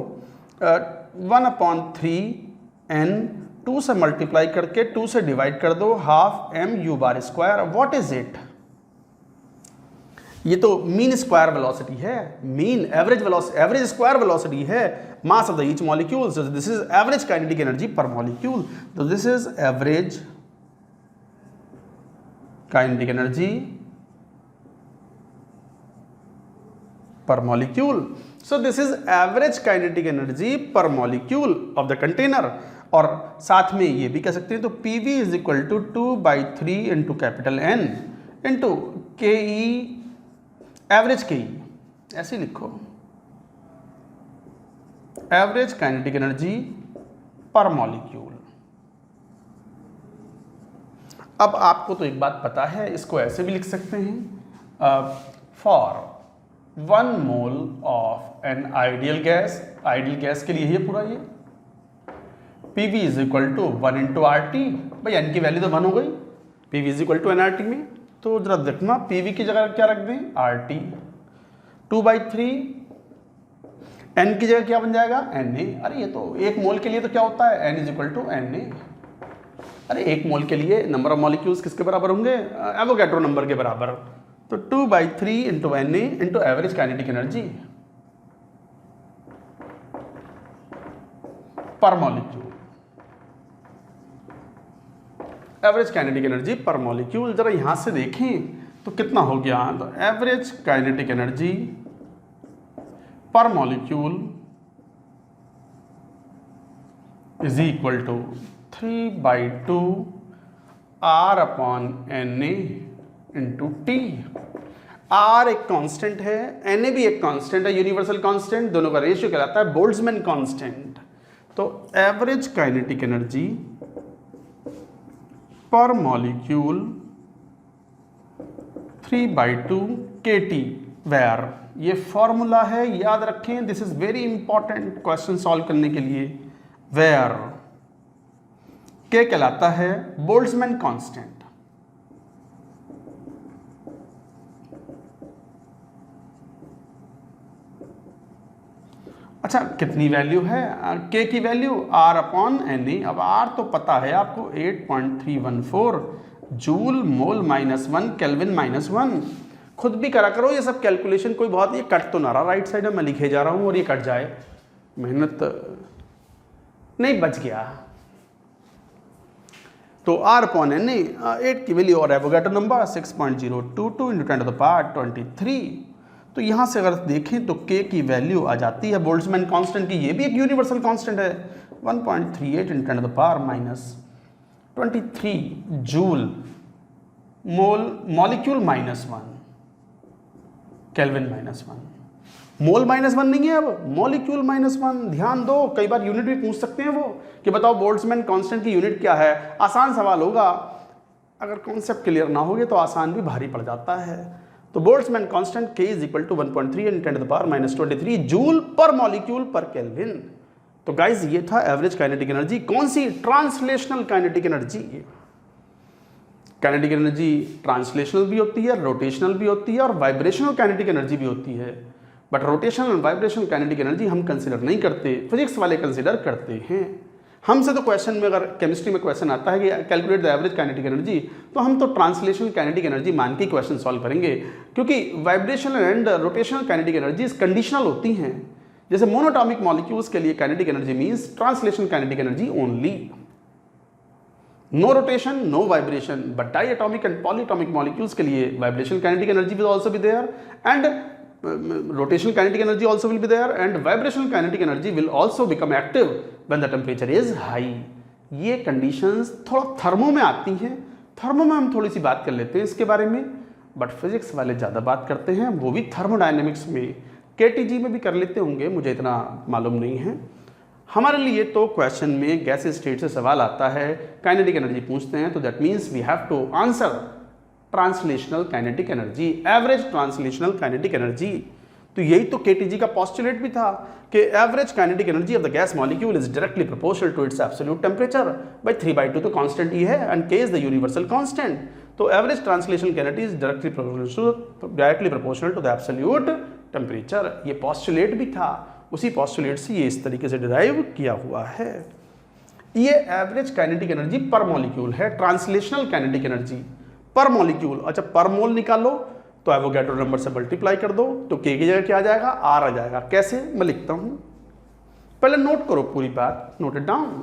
1/3 n 2 से मल्टीप्लाई करके 2 से डिवाइड कर दो, half m U bar square. What is it? ये तो मीन स्क्वायर वेलोसिटी है, मीन एवरेज स्क्वायर वेलोसिटी है, मास of the each molecule. So this is average kinetic energy per molecule. तो this is average kinetic energy per molecule. So this is average kinetic energy per molecule of the container। और साथ में ये भी कह सकते हैं तो PV is equal to 2/3 into capital N into KE average KE, ऐसे लिखो average kinetic energy per molecule. अब आपको तो एक बात पता है, इसको ऐसे भी लिख सकते हैं for 1 mole of an ideal gas के लिए ये पूरा ये PV is equal to 1 into RT। भाई n की वैल्यू तो 1 हो गई, PV is equal to NRT में। तो जरा देखना PV की जगह क्या रख दें, RT। 2/3 n की जगह क्या बन जाएगा, Na। अरे ये तो एक मोल के लिए तो क्या होता है, n is equal to Na। अरे एक मोल के लिए नंबर ऑफ मॉलिक्यूल्स किसके बराबर होंगे, एवोगैड्रो नंबर के बराबर। तो 2/3 into Na into average kinetic energy per molecule, average kinetic energy per molecule. जरा यहां से देखें तो कितना हो गया, तो average kinetic energy per molecule is equal to 3/2 R/Na into T. R एक कांस्टेंट है, Na भी एक कांस्टेंट है, यूनिवर्सल कांस्टेंट, दोनों का रेशियो कहलाता है बोल्ट्जमैन कांस्टेंट। तो average kinetic energy per molecule 3/2 kT where, ये फॉर्मूला है, याद रखें, this is very important question solve करने के लिए। वेयर K कहलाता है बोल्ट्जमैन कांस्टेंट। अच्छा, कितनी वैल्यू है K की वैल्यू R/Na। अब R तो पता है आपको 8.314 जूल मोल -1 केल्विन -1। खुद भी करा करो ये सब कैलकुलेशन, कोई बहुत ये कट तो ना रहा राइट साइड में मैं लिखे जा रहा हूँ और ये कट जाए, मेहनत नहीं, बच गया। तो R/Na 8 की वैल्यू और एवोगैड्रो नंबर 6.022 × 10⁻23। तो यहाँ से अगर देखें तो K की वैल्यू आ जाती है बोल्ट्जमैन कांस्टेंट की, ये भी एक यूनिवर्सल कांस्टेंट है, 1.38 × 10⁻23 जूल मोल मॉलिक्यूल -1 केल्विन -1। मोल -1 नहीं है, अब मॉलिक्यूल -1। ध्यान दो, कई बार यूनिट भी पूछ सकते हैं वो कि बताओ बोल्ट्जमैन कांस्टेंट की यूनिट क्या है। आसान सवाल होगा, अगर कॉन्सेप्ट क्लियर ना होगे तो आसान भी भारी पड़ जाता है। तो Boltzmann constant K is equal to 1.3 × 10⁻23 joule per molecule per kelvin. तो गाइज ये था एवरेज काइनेटिक एनर्जी। कौन सी? Translational kinetic energy. Kinetic energy translational भी होती है, रोटेशनल भी होती है और वाइब्रेशनल काइनेटिक एनर्जी भी होती है। बट रोटेशनल और वाइब्रेशनल काइनेटिक एनर्जी हम कंसिडर नहीं करते, फिजिक्स वाले कंसिडर करते हैं। हमसे तो क्वेश्चन में, अगर केमिस्ट्री में क्वेश्चन आता है कि calculate the average kinetic energy, तो हम तो ट्रांसलेशनल काइनेटिक एनर्जी मान के क्वेश्चन सॉल्व करेंगे, क्योंकि vibrational and rotational kinetic energies conditional होती हैं। जैसे मोनोटॉमिक मॉलिक्यूल्स के लिए kinetic energy means translational kinetic energy only, no rotation no vibration. But diatomic and polyatomic molecules के लिए vibrational kinetic energy will also be there and rotational kinetic energy also will be there and vibrational kinetic energy will also become active when the temperature is high। ये conditions थोड़ा thermo में आती हैं, thermo में हम थोड़ी सी बात कर लेते हैं इसके बारे में, बट फिजिक्स वाले ज़्यादा बात करते हैं, वो भी थर्मोडायनेमिक्स में, KTG में भी कर लेते होंगे, मुझे इतना मालूम नहीं है। हमारे लिए तो क्वेश्चन में गैस स्टेट से सवाल आता है, काइनेटिक एनर्जी पूछते हैं, तो that means we have to answer translational kinetic energy, average translational kinetic energy. तो यही तो केटीजी का पोस्टुलेट भी था कि average kinetic energy of the gas molecule is directly proportional to its absolute temperature by 3/2 तो कांस्टेंट ही है and K is the universal constant. तो average translation kinetic is directly proportional to the absolute temperature. ये postulate भी था, उसी postulate से ये इस तरीके से डिराइव किया हुआ है। ये average kinetic energy per molecule है, translational kinetic energy per molecule. अच्छा, पर मोल निकालो तो एवोगैड्रो नंबर से मल्टीप्लाई कर दो तो के की जगह क्या आ जाएगा, आर आ जाएगा। कैसे, मैं लिखता हूं, पहले नोट करो पूरी बात, नोट इट डाउन।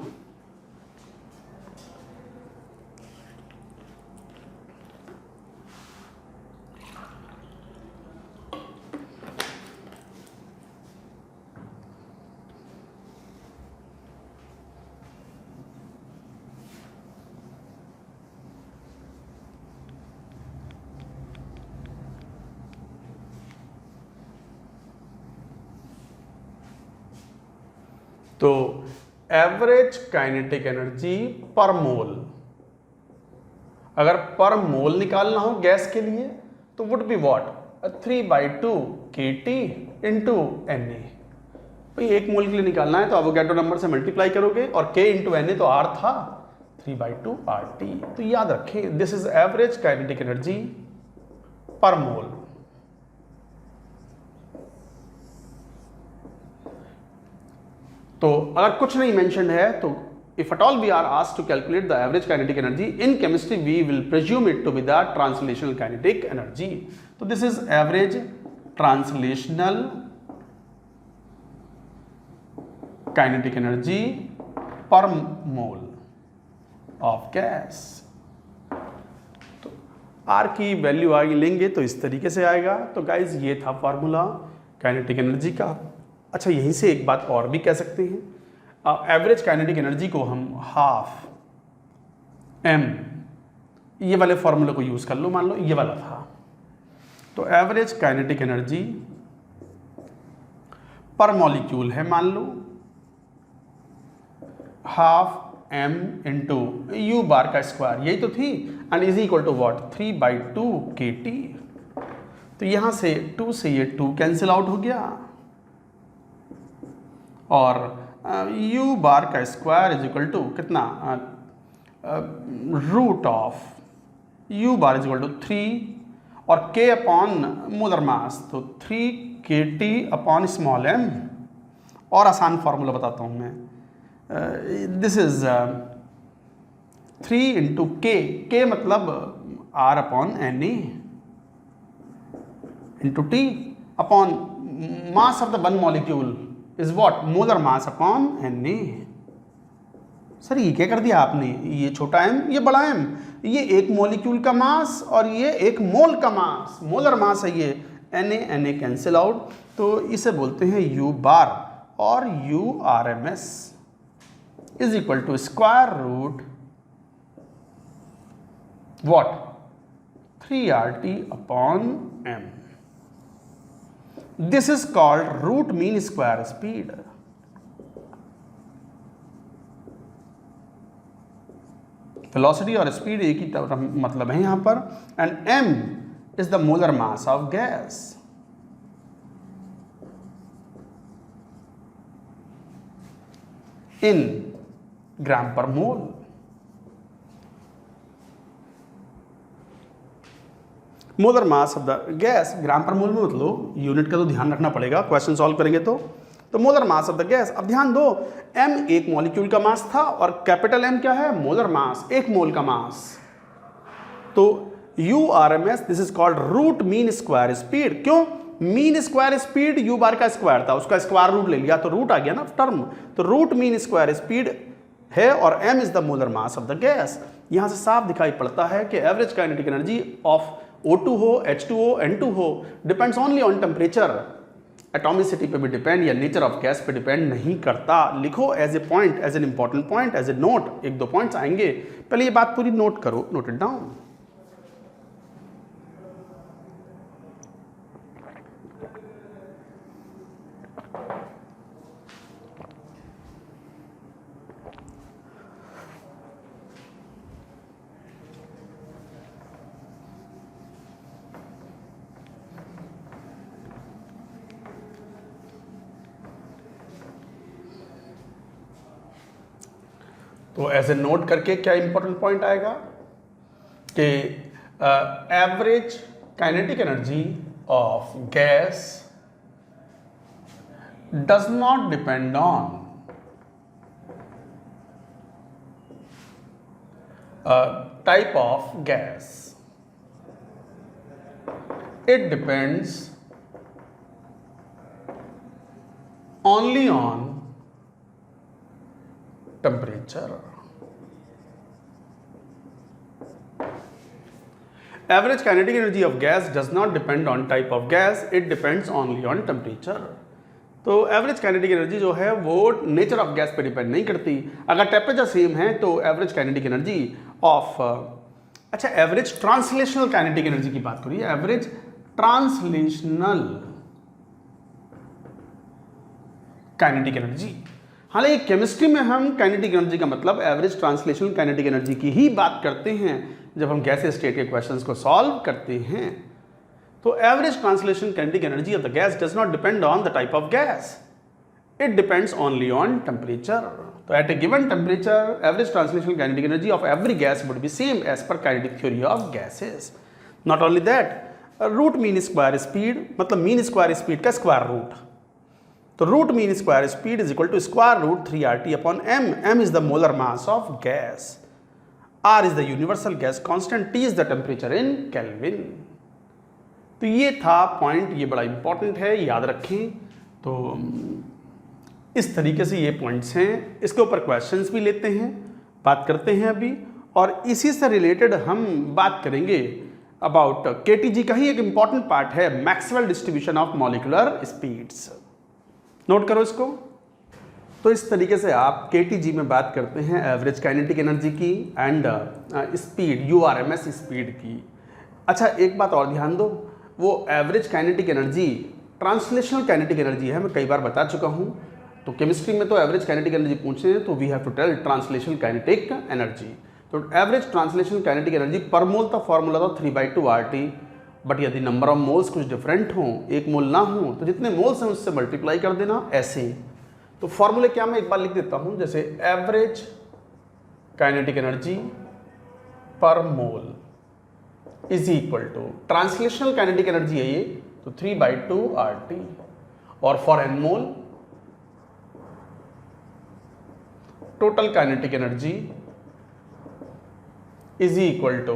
तो एवरेज काइनेटिक एनर्जी पर मोल, अगर पर मोल निकालना हो गैस के लिए तो would be what, 3/2 kT into Na। भाई एक मोल के लिए निकालना है तो एवोगैड्रो नंबर से मल्टीप्लाई करोगे और K इंटू Na तो R था, 3/2 RT। तो याद रखें this is average kinetic energy per मोल। तो अगर कुछ नहीं मेंशन्ड है तो if at all we are asked to calculate the average kinetic energy in chemistry we will presume it to be the translational kinetic energy। तो this is average translational kinetic energy per mole of gas। तो R की value आगे लेंगे तो इस तरीके से आएगा। तो गाइज ये था फॉर्मूला काइनेटिक एनर्जी का। अच्छा, यहीं से एक बात और भी कह सकते हैं, एवरेज काइनेटिक एनर्जी को हम हाफ m, ये वाले फॉर्मूले को यूज कर लो, मान लो ये वाला था। तो average kinetic energy per molecule है, मान लो half m into u bar का स्क्वायर, यही तो थी, and is equal to what, 3/2 kT। तो यहां से 2 से ये 2 कैंसिल आउट हो गया और u बार का स्क्वायर इज इक्वल टू कितना, root of u bar is equal to 3 और k अपॉन मोलर मास, तो 3 kT अपॉन स्मॉल m। और आसान फार्मूला बताता हूँ मैं, दिस इज 3 इंटू के मतलब r upon Na into t upon mass of the one molecule is what, molar mass upon Na। Sir ये क्या कर दिया आपने, ये छोटा m ये बड़ा m, ये एक मॉलिक्यूल का मास और ये एक मोल का मास, मोलर मास है ये, Na कैंसिल आउट, तो इसे बोलते हैं u बार और URMS is equal to square root what, 3RT upon m। This is called root mean square speed। Velocity और स्पीड एक ही मतलब है यहां पर, and m is the molar mass of gas. In gram per mole. Molar mass of the gas, gram per mole में मतलब unit का तो ध्यान रखना पड़ेगा क्वेश्चन सॉल्व करेंगे तो molar mass of the gas. अब ध्यान दो, m एक मॉलिक्यूल का मास था और कैपिटल M क्या है, मोलर मास, एक मोल का मास। तो URMS this is called root mean square speed. क्यों, mean square speed u bar का स्क्वायर था, उसका स्क्वायर रूट ले लिया तो रूट आ गया ना टर्म, तो रूट मीन स्क्वायर स्पीड है और m is the molar mass of the gas. यहां से साफ दिखाई पड़ता है कि average kinetic energy of O2 हो, H2 हो, N2 हो, depends only on temperature, atomicity पे भी डिपेंड या नेचर ऑफ गैस पे डिपेंड नहीं करता। लिखो as a point, as an important point, as a note, एक दो पॉइंट्स आएंगे, पहले ये बात पूरी नोट करो, नोट इट डाउन। तो ऐसे नोट करके क्या इंपॉर्टेंट पॉइंट आएगा कि average kinetic energy of gas does not depend on type of gas. It depends only on temperature. Average kinetic energy of gas does not depend on type of gas, it depends only on temperature. तो average kinetic energy जो है वो nature of gas पे depend नहीं करती। अगर temperature same है तो एवरेज काइनेटिक एनर्जी ऑफ अच्छा एवरेज ट्रांसलेशनल काइनेटिक एनर्जी की बात करिए, एवरेज ट्रांसलेशनल काइनेटिक एनर्जी। हालांकि केमिस्ट्री में हम काइनेटिक एनर्जी का मतलब एवरेज ट्रांसलेशनल काइनेटिक एनर्जी की ही बात करते हैं जब हम गैस स्टेट के क्वेश्चंस को सॉल्व करते हैं। तो average translation kinetic energy of the gas does not depend on the type of gas, it depends only on temperature. तो at a given temperature average translation kinetic energy of every gas would be same as per kinetic theory of gases. Not only that, root mean square speed, मतलब mean square speed का square root, तो root mean square speed is equal to square root 3RT upon m। m is the molar mass of gas, r is the universal gas constant, t is the temperature in kelvin. तो ये था point, ये बड़ा important है, याद रखें। तो इस तरीके से ये पॉइंट्स हैं, इसके ऊपर क्वेश्चंस भी लेते हैं, बात करते हैं अभी, और इसी से रिलेटेड हम बात करेंगे अबाउट केटीजी का ही एक इंपॉर्टेंट पार्ट है Maxwell distribution of molecular speeds. Note करो इसको। तो इस तरीके से आप केटीजी में बात करते हैं एवरेज काइनेटिक एनर्जी की एंड स्पीड, URMS स्पीड की। अच्छा एक बात और ध्यान दो, वो average kinetic energy translational kinetic energy है, मैं कई बार बता चुका हूँ। तो केमिस्ट्री में तो एवरेज काइनेटिक एनर्जी पूछे हैं तो we have to tell translational kinetic energy. तो average translational kinetic energy per mole का फॉर्मूला था 3/2RT, बट यदि नंबर ऑफ मोल्स कुछ डिफरेंट हों, एक मोल ना हो, तो जितने मोल्स हैं उससे मल्टीप्लाई कर देना ऐसे। तो फॉर्मूले क्या मैं एक बार लिख देता हूँ, जैसे average kinetic energy per mole is equal to translational kinetic energy है ये, तो 3/2RT, और for n mole total kinetic energy is equal to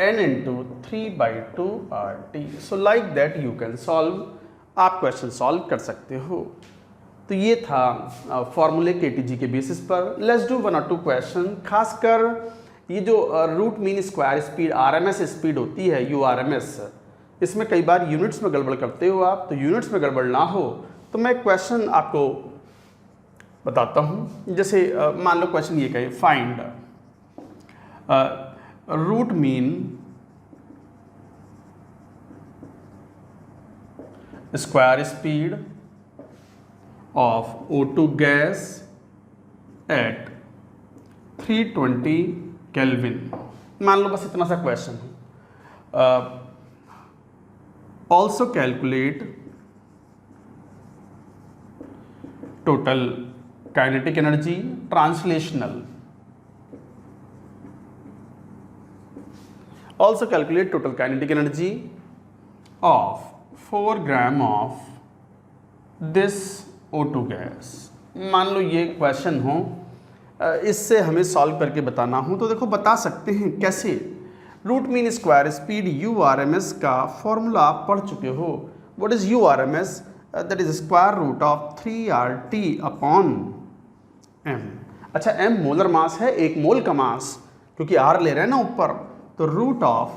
n into 3/2RT। So like that you can solve, आप क्वेश्चन सॉल्व कर सकते हो। तो ये था फॉर्मूले केटीजी के बेसिस पर। लेट्स डू 1 और 2 क्वेश्चन। खासकर ये जो root mean square speed RMS speed होती है, URMS, इसमें कई बार यूनिट्स में गड़बड़ करते हो आप, तो यूनिट्स में गड़बड़ ना हो तो मैं क्वेश्चन आपको बताता हूँ। जैसे मान लो क्वेश्चन ये कहे, find root mean square speed of O2 gas at 320 kelvin. मान लो बस इतना सा क्वेश्चन है। Also calculate total kinetic energy translational, also calculate total kinetic energy of 4 gram of this O2 gas. मान लो ये क्वेश्चन हो, इससे हमें सॉल्व करके बताना हो, तो देखो बता सकते हैं कैसे। Root mean square speed URMS का फॉर्मूला आप पढ़ चुके हो। What is URMS? That is square root of 3RT upon m। अच्छा m मोलर मास है, एक मोल का मास, क्योंकि R ले रहे हैं ना ऊपर, तो रूट ऑफ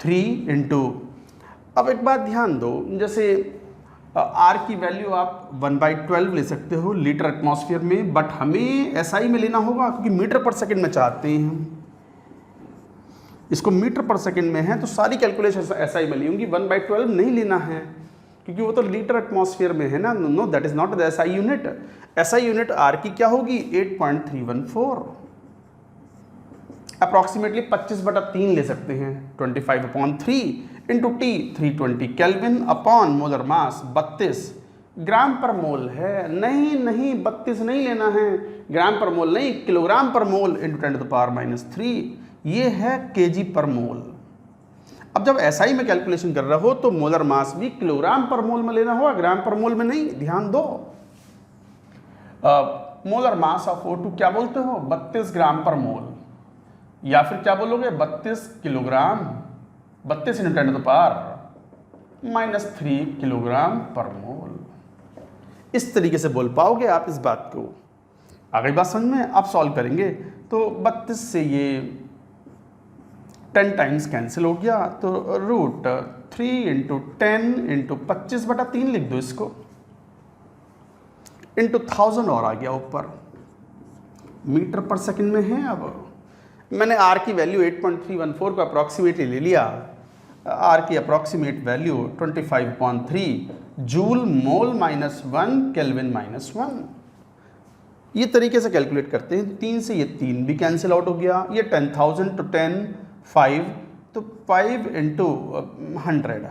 3 इंटू, अब एक बात ध्यान दो, जैसे R की वैल्यू आप 1/12 ले सकते हो लीटर एटमॉस्फेयर में, बट हमें SI में लेना होगा क्योंकि मीटर पर सेकंड में चाहते हैं हम, इसको मीटर पर सेकंड में है तो सारी कैलकुलेशन SI में ली होंगी, 1/12 नहीं लेना है क्योंकि वो तो लीटर एटमॉस्फेयर में है ना। No, that is not the SI unit. SI unit R की क्या होगी? 8.314, अप्रॉक्सीमेटली 25/3 ले सकते हैं, 25/3 into T 320 kelvin upon molar mass 32 ग्राम पर मोल है, नहीं नहीं 32 नहीं लेना है, ग्राम पर मोल नहीं, किलोग्राम पर मोल इंटू 10⁻³ ये है केजी पर मोल। अब जब SI में कैलकुलेशन कर रहे हो तो मोलर मास भी किलोग्राम पर मोल में लेना होगा, ग्राम पर मोल में नहीं, ध्यान दो। मोलर मास ऑफ O2 क्या बोलते हो, 32 ग्राम पर मोल, या फिर क्या बोलोगे 32 किलोग्राम, 32 इंटू 10⁻³ किलोग्राम पर मोल। इस तरीके से बोल पाओगे आप इस बात को। अगली बात समझ में, आप सॉल्व करेंगे तो 32 से ये 10 टाइम्स कैंसिल हो गया, तो √3 × 10 × 25/3 लिख दो इसको, इंटू 1000 और आ गया ऊपर, मीटर पर सेकंड में है। अब मैंने R की वैल्यू 8.314 को अप्रॉक्सीमेटली ले लिया, R की approximate value 25.3 joule mole -1 kelvin -1। ये तरीके से कैलकुलेट करते हैं। 3 से ये 3 भी कैंसिल आउट हो गया, ये 10,000 to 10 5, तो 5 × 100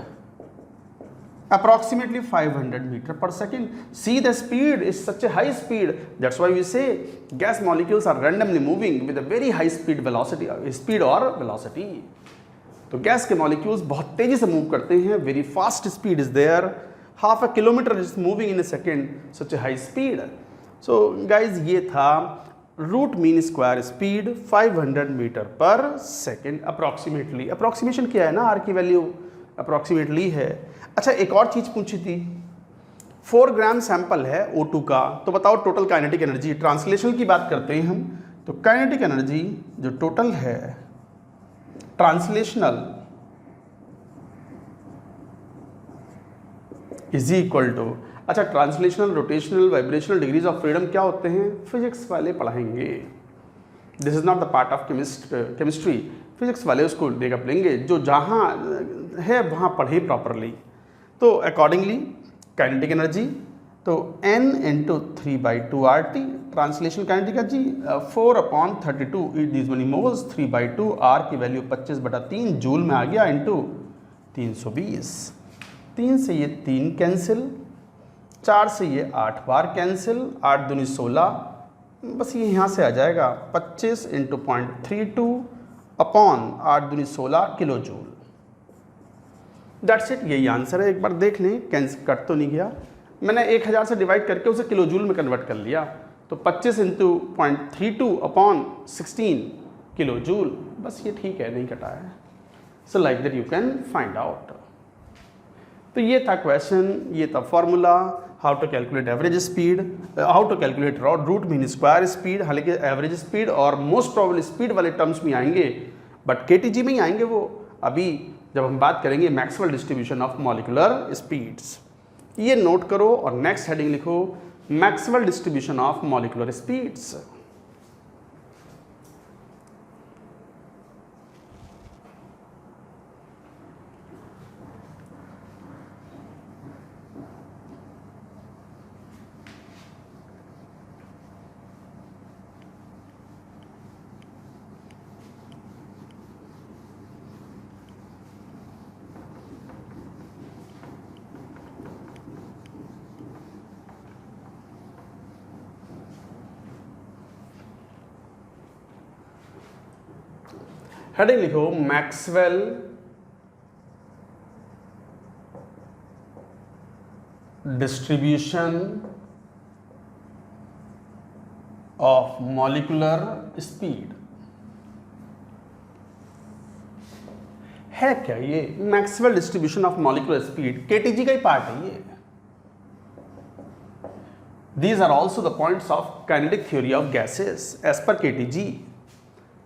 approximately 500 meter per second. See the speed is such a high speed. That's why we say gas molecules are randomly moving with a very high speed velocity, speed or velocity. तो gas के molecules बहुत तेजी से move करते हैं, very fast speed is there, half a kilometre is moving in a second, such a high speed. So guys ये था root mean square speed 500 metre per second approximately. Approximation क्या है ना, आर की वैल्यू अप्रॉक्सीमेटली है। अच्छा एक और चीज़ पूछी थी, 4 ग्राम सैंपल है O2 का, तो बताओ टोटल काइनेटिक एनर्जी। ट्रांसलेशन की बात करते हैं हम, तो काइनेटिक एनर्जी जो टोटल है ट्रांसलेशनल इज इक्वल टू, अच्छा translational, rotational, vibrational degrees of freedom क्या होते हैं, फिजिक्स वाले पढ़ाएंगे। This is not the part of chemistry, physics वाले उसको देगा लेंगे, जो जहाँ है वहाँ पढ़े प्रॉपरली। तो अकॉर्डिंगली काइनेटिक एनर्जी तो N × 3/2 RT, translation kinetic energy 4/32 these money moles, 3/2 R की वैल्यू 25/3 जूल में आ गया, इंटू 320। 3 से ये 3 कैंसिल, 4 से ये 8 बार कैंसिल, 8 दूनी 16, बस ये यहाँ से आ जाएगा 25 × 0.32 अपॉन 8 दूनी 16 किलो जूल। दैट्स इट, यही आंसर है। एक बार देख लें, कैंसिल कट तो नहीं गया, मैंने 1000 से डिवाइड करके उसे किलो जूल में कन्वर्ट कर लिया, तो 25 × 0.32 अपॉन 16 किलो जूल, बस ये ठीक है, नहीं कटा है। So like that you can find out. तो ये था क्वेश्चन, ये था formula, how to calculate average speed, how to calculate root mean square speed. हालांकि एवरेज स्पीड और मोस्ट प्रोबेबल स्पीड वाले टर्म्स में आएंगे, बट KTG में ही आएंगे वो, अभी जब हम बात करेंगे Maxwell distribution of molecular speeds. ये नोट करो और नेक्स्ट हेडिंग लिखो, Maxwell distribution of molecular speeds. Heading लिखो, Maxwell distribution of molecular speed. है क्या ये Maxwell distribution of molecular speed? KTG का ही पार्ट है ये। These are also the points of kinetic theory of gases as per KTG।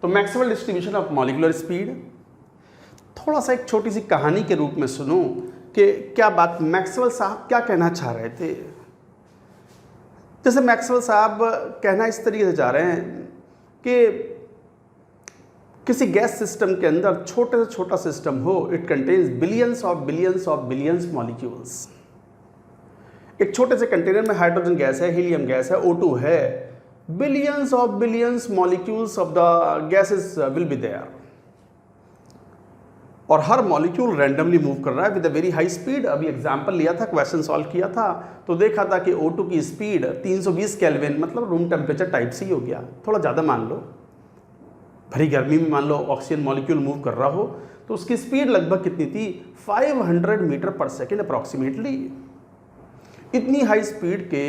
तो Maxwell distribution of molecular speed, थोड़ा सा एक छोटी सी कहानी के रूप में सुनो कि क्या बात मैक्सवेल साहब क्या कहना चाह रहे थे। जैसे मैक्सवेल साहब कहना इस तरीके से चाह रहे हैं कि किसी गैस सिस्टम के अंदर छोटे से छोटा सिस्टम हो, it contains billions of billions of billions molecules. एक छोटे से कंटेनर में हाइड्रोजन गैस है, हीलियम गैस है, O2 है, billions of billions molecules of the gases will be there। और हर मॉलिक्यूल रैंडमली मूव कर रहा है with a very high speed. अभी एग्जांपल लिया था, क्वेश्चन सॉल्व किया था, तो देखा था कि O2 की स्पीड 320 केल्विन, मतलब रूम टेम्परेचर टाइप से ही हो गया, थोड़ा ज़्यादा मान लो। भरी गर्मी में मान लो ऑक्सीजन मॉलिक्यूल मूव कर रहा हो तो उसकी स्पीड लगभग कितनी थी, 500 मीटर पर सेकेंड अप्रॉक्सीमेटली। इतनी हाई स्पीड के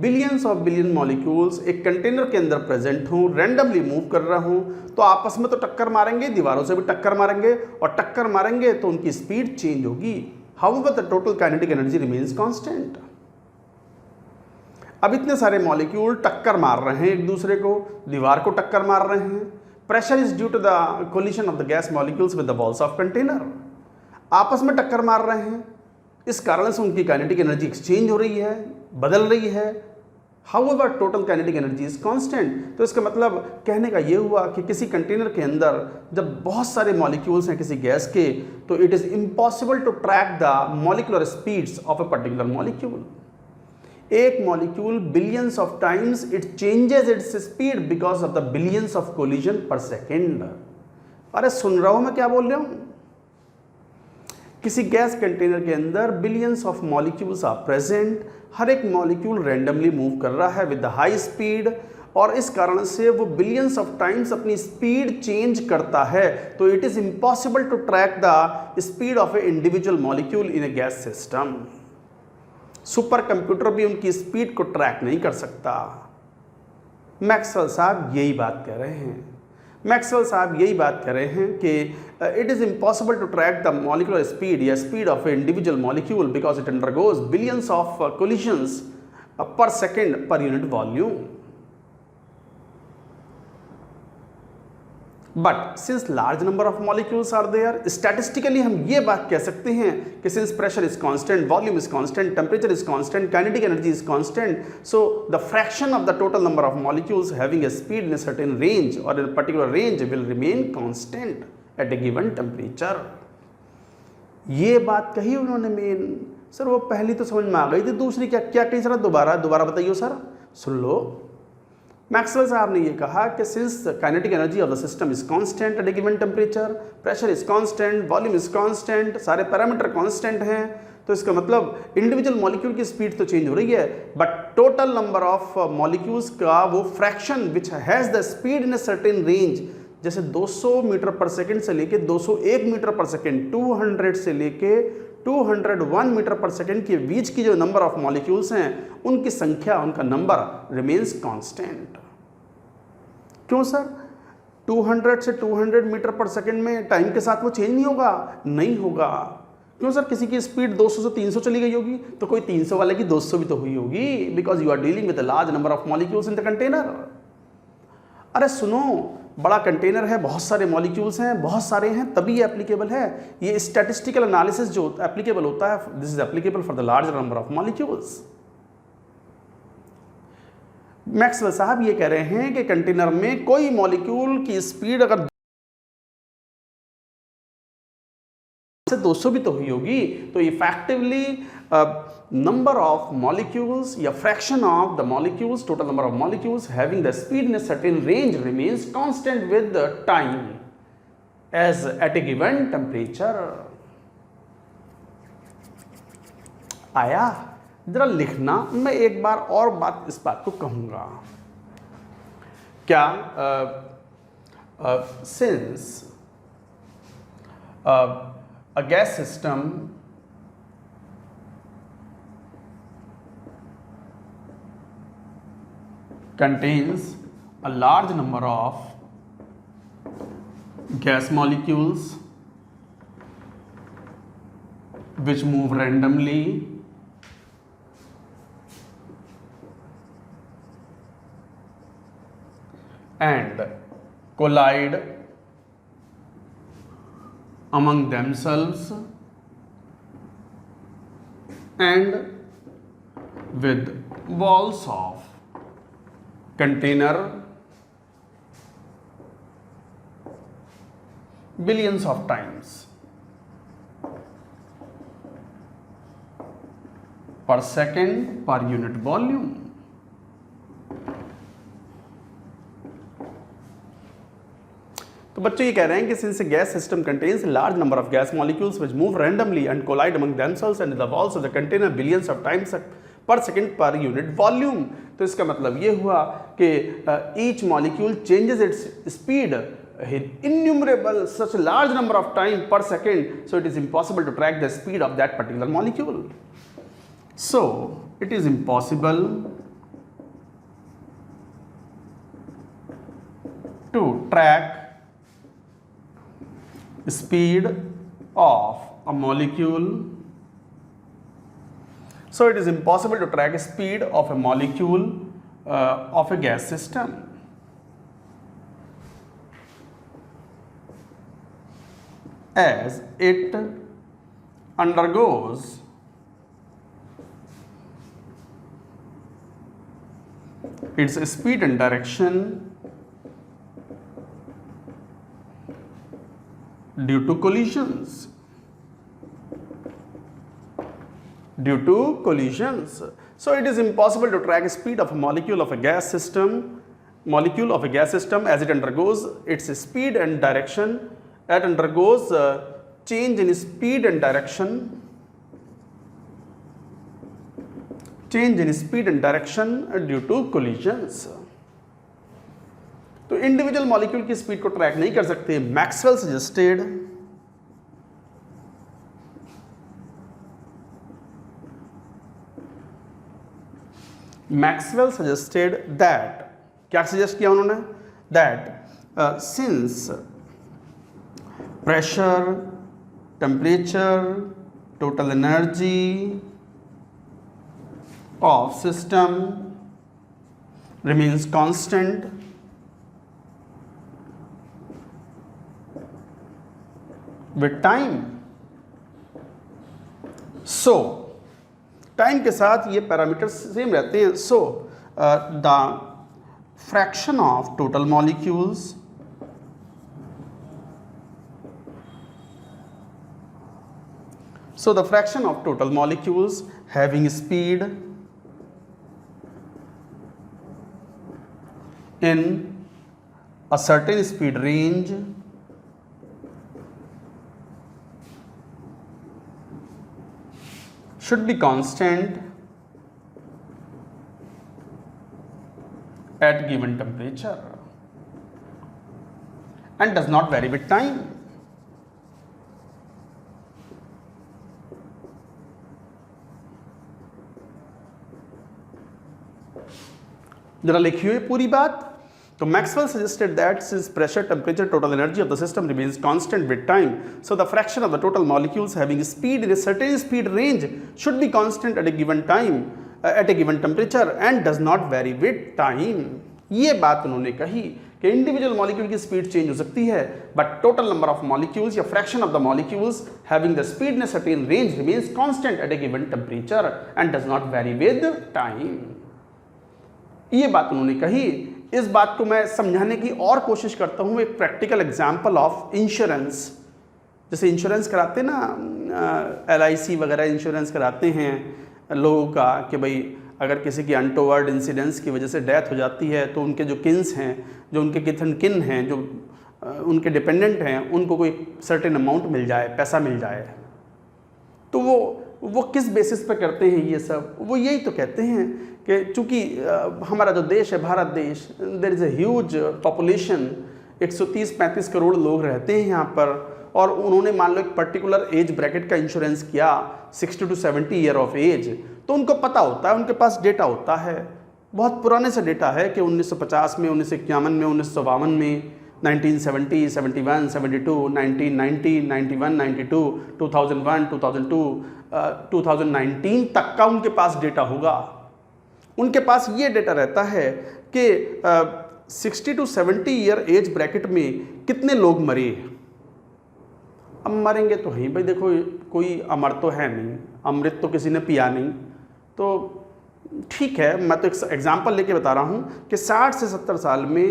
बिलियंस ऑफ बिलियन मॉलिक्यूल्स एक कंटेनर के अंदर प्रेजेंट हों, रैंडमली मूव कर रहा हूं, तो आपस में तो टक्कर मारेंगे, दीवारों से भी टक्कर मारेंगे, और टक्कर मारेंगे तो उनकी स्पीड चेंज होगी। However the total kinetic energy remains constant. अब इतने सारे मॉलिक्यूल टक्कर मार रहे हैं एक दूसरे को, दीवार को टक्कर मार रहे हैं। Pressure is due to the collision of the gas molecules with the walls of container. आपस में टक्कर मार रहे हैं, इस कारण से उनकी काइनेटिक एनर्जी एक्सचेंज हो रही है, बदल रही है। However total kinetic energy is constant. तो इसका मतलब कहने का ये हुआ कि किसी कंटेनर के अंदर जब बहुत सारे मॉलिक्यूल्स हैं किसी गैस के, तो it is impossible to track the molecular speeds of a particular molecule. एक molecule billions of times it changes its speed because of the billions of collision per second. अरे सुन रहा हूं मैं क्या बोल रहा हूं? किसी गैस कंटेनर के अंदर billions of molecules are present, हर एक मॉलिक्यूल रैंडमली मूव कर रहा है विद द हाई स्पीड, और इस कारण से वो बिलियंस ऑफ टाइम्स अपनी स्पीड चेंज करता है। तो it is impossible to track the speed of a individual molecule in a gas system. Super computer भी उनकी स्पीड को ट्रैक नहीं कर सकता। मैक्सवेल साहब यही बात कह रहे हैं। मैक्सवेल साहब यही बात कह रहे हैं कि it is impossible to track the molecular speed या speed of a individual molecule because it undergoes billions of collisions per second per unit volume. But since large number of molecules are there, statistically हम ये बात कह सकते हैं कि since pressure is constant, volume is constant, temperature is constant, kinetic energy is constant, so the fraction of the total number of molecules having A speed in a certain range और in particular range will remain constant at a given temperature. ये बात कही उन्होंने main. Sir वो पहली तो समझ में आ गई थी, दूसरी क्या क्या कही सर? दोबारा बताइए सर, सुन लो। मैक्सवेल साहब ने ये कहा कि since kinetic energy of the system is constant at a given temperature, pressure is constant, volume is constant, सारे पैरामीटर कांस्टेंट हैं, तो इसका मतलब इंडिविजुअल मॉलिक्यूल की स्पीड तो चेंज हो रही है, but total number of molecules का वो fraction which has the speed in a certain range, जैसे 200 मीटर पर सेकेंड से लेके 201 मीटर पर सेकेंड, 200 से लेके 201 मीटर पर सेकेंड के बीच की जो नंबर ऑफ मॉलिक्यूल्स हैं उनकी संख्या, उनका नंबर रिमेन्स कांस्टेंट। क्यों सर? 200 से 200 मीटर पर सेकेंड में टाइम के साथ वो चेंज नहीं होगा? नहीं होगा। क्यों सर? किसी की स्पीड 200 से 300 चली गई होगी तो कोई 300 वाले की 200 भी तो हुई होगी, because you are dealing with a large number of molecules in the container. अरे सुनो, बड़ा कंटेनर है, बहुत सारे मॉलिक्यूल्स हैं, बहुत सारे हैं, तभी ये एप्लीकेबल है। ये स्टैटिस्टिकल एनालिसिस जो एप्लीकेबल होता है, this is applicable for the large number of molecules. Maxwell साहब ये कह रहे हैं कि कंटेनर में कोई मॉलिक्यूल की स्पीड अगर से 200 भी तो हुई होगी, तो इफेक्टिवली number of molecules या fraction of the molecules, total number of molecules having the speed in a certain range remains constant with the time as at a given temperature। आया? जरा लिखना, मैं एक बार और बात इस बात को कहूंगा। क्या since a gas system contains a large number of gas molecules which move randomly and collide among themselves and with walls of container billions of times per second per unit volume। तो बच्चों ये कह रहे हैं कि since gas system contains large number of gas molecules which move randomly and collide among themselves and the walls of the container billions of times per second per unit volume. तो इसका मतलब ये हुआ कि each molecule changes its speed innumerable such a large number of time per second, so it is impossible to track the speed of that particular molecule. So it is impossible to track speed of a molecule. So it is impossible to track speed of a molecule of a gas system. As it undergoes its speed and direction due to collisions. So it is impossible to track speed of a molecule of a gas system as it undergoes its speed and direction. It undergoes change in speed and direction due to collisions. तो individual molecule की speed को track नहीं कर सकते। Maxwell suggested that, क्या suggest किया उन्होंने, that since pressure, temperature, total energy of system remains constant with time. So time के साथ ये पैरामीटर्स सेम रहते हैं. सो the fraction of total molecules having speed in a certain speed range should be constant at given temperature and does not vary with time. जरा लिखिए पूरी बात. तो Maxwell suggested that since pressure, temperature, total energy of the system remains constant with time, so the fraction of the total molecules having speed in a certain speed range should be constant at a given time, at a given temperature and does not vary with time. ये बात उन्होंने कही कि individual molecule की speed change हो सकती है, but total number of molecules या fraction of the molecules having the speed in a certain range remains constant at a given temperature and does not vary with time. ये बात उन्होंने कही. इस बात को मैं समझाने की और कोशिश करता हूँ एक प्रैक्टिकल एग्जांपल ऑफ इंश्योरेंस. जैसे इंश्योरेंस कराते ना, LIC वगैरह इंश्योरेंस कराते हैं लोगों का कि भाई अगर किसी की अनटोवर्ड इंसिडेंट्स की वजह से डेथ हो जाती है तो उनके जो किन्स हैं, जो उनके किन हैं, जो उनके डिपेंडेंट हैं, उनको कोई सर्टेन अमाउंट मिल जाए, पैसा मिल जाए. तो वो किस बेसिस पे करते हैं ये सब? वो यही तो कहते हैं कि चूँकि हमारा जो देश है, भारत देश, there is a huge population, 130-135 crore लोग रहते हैं यहाँ पर, और उन्होंने मान लो एक पर्टिकुलर एज ब्रैकेट का इंश्योरेंस किया 60 to 70 ईयर ऑफ एज. तो उनको पता होता है, उनके पास डेटा होता है, बहुत पुराने से डेटा है कि 1950 में, 1951 में, 1952 में, 1970, 71, 72, 1990, 91, 92, 2001, 2002, 2019 तक का उनके पास डेटा होगा. उनके पास ये डेटा रहता है कि 60 to 70 ईयर एज ब्रैकेट में कितने लोग मरे. अब मरेंगे तो ही भाई, देखो कोई अमर तो है नहीं, अमृत तो किसी ने पिया नहीं, तो ठीक है. मैं तो एक एग्जांपल लेके बता रहा हूँ कि 60 से 70 साल में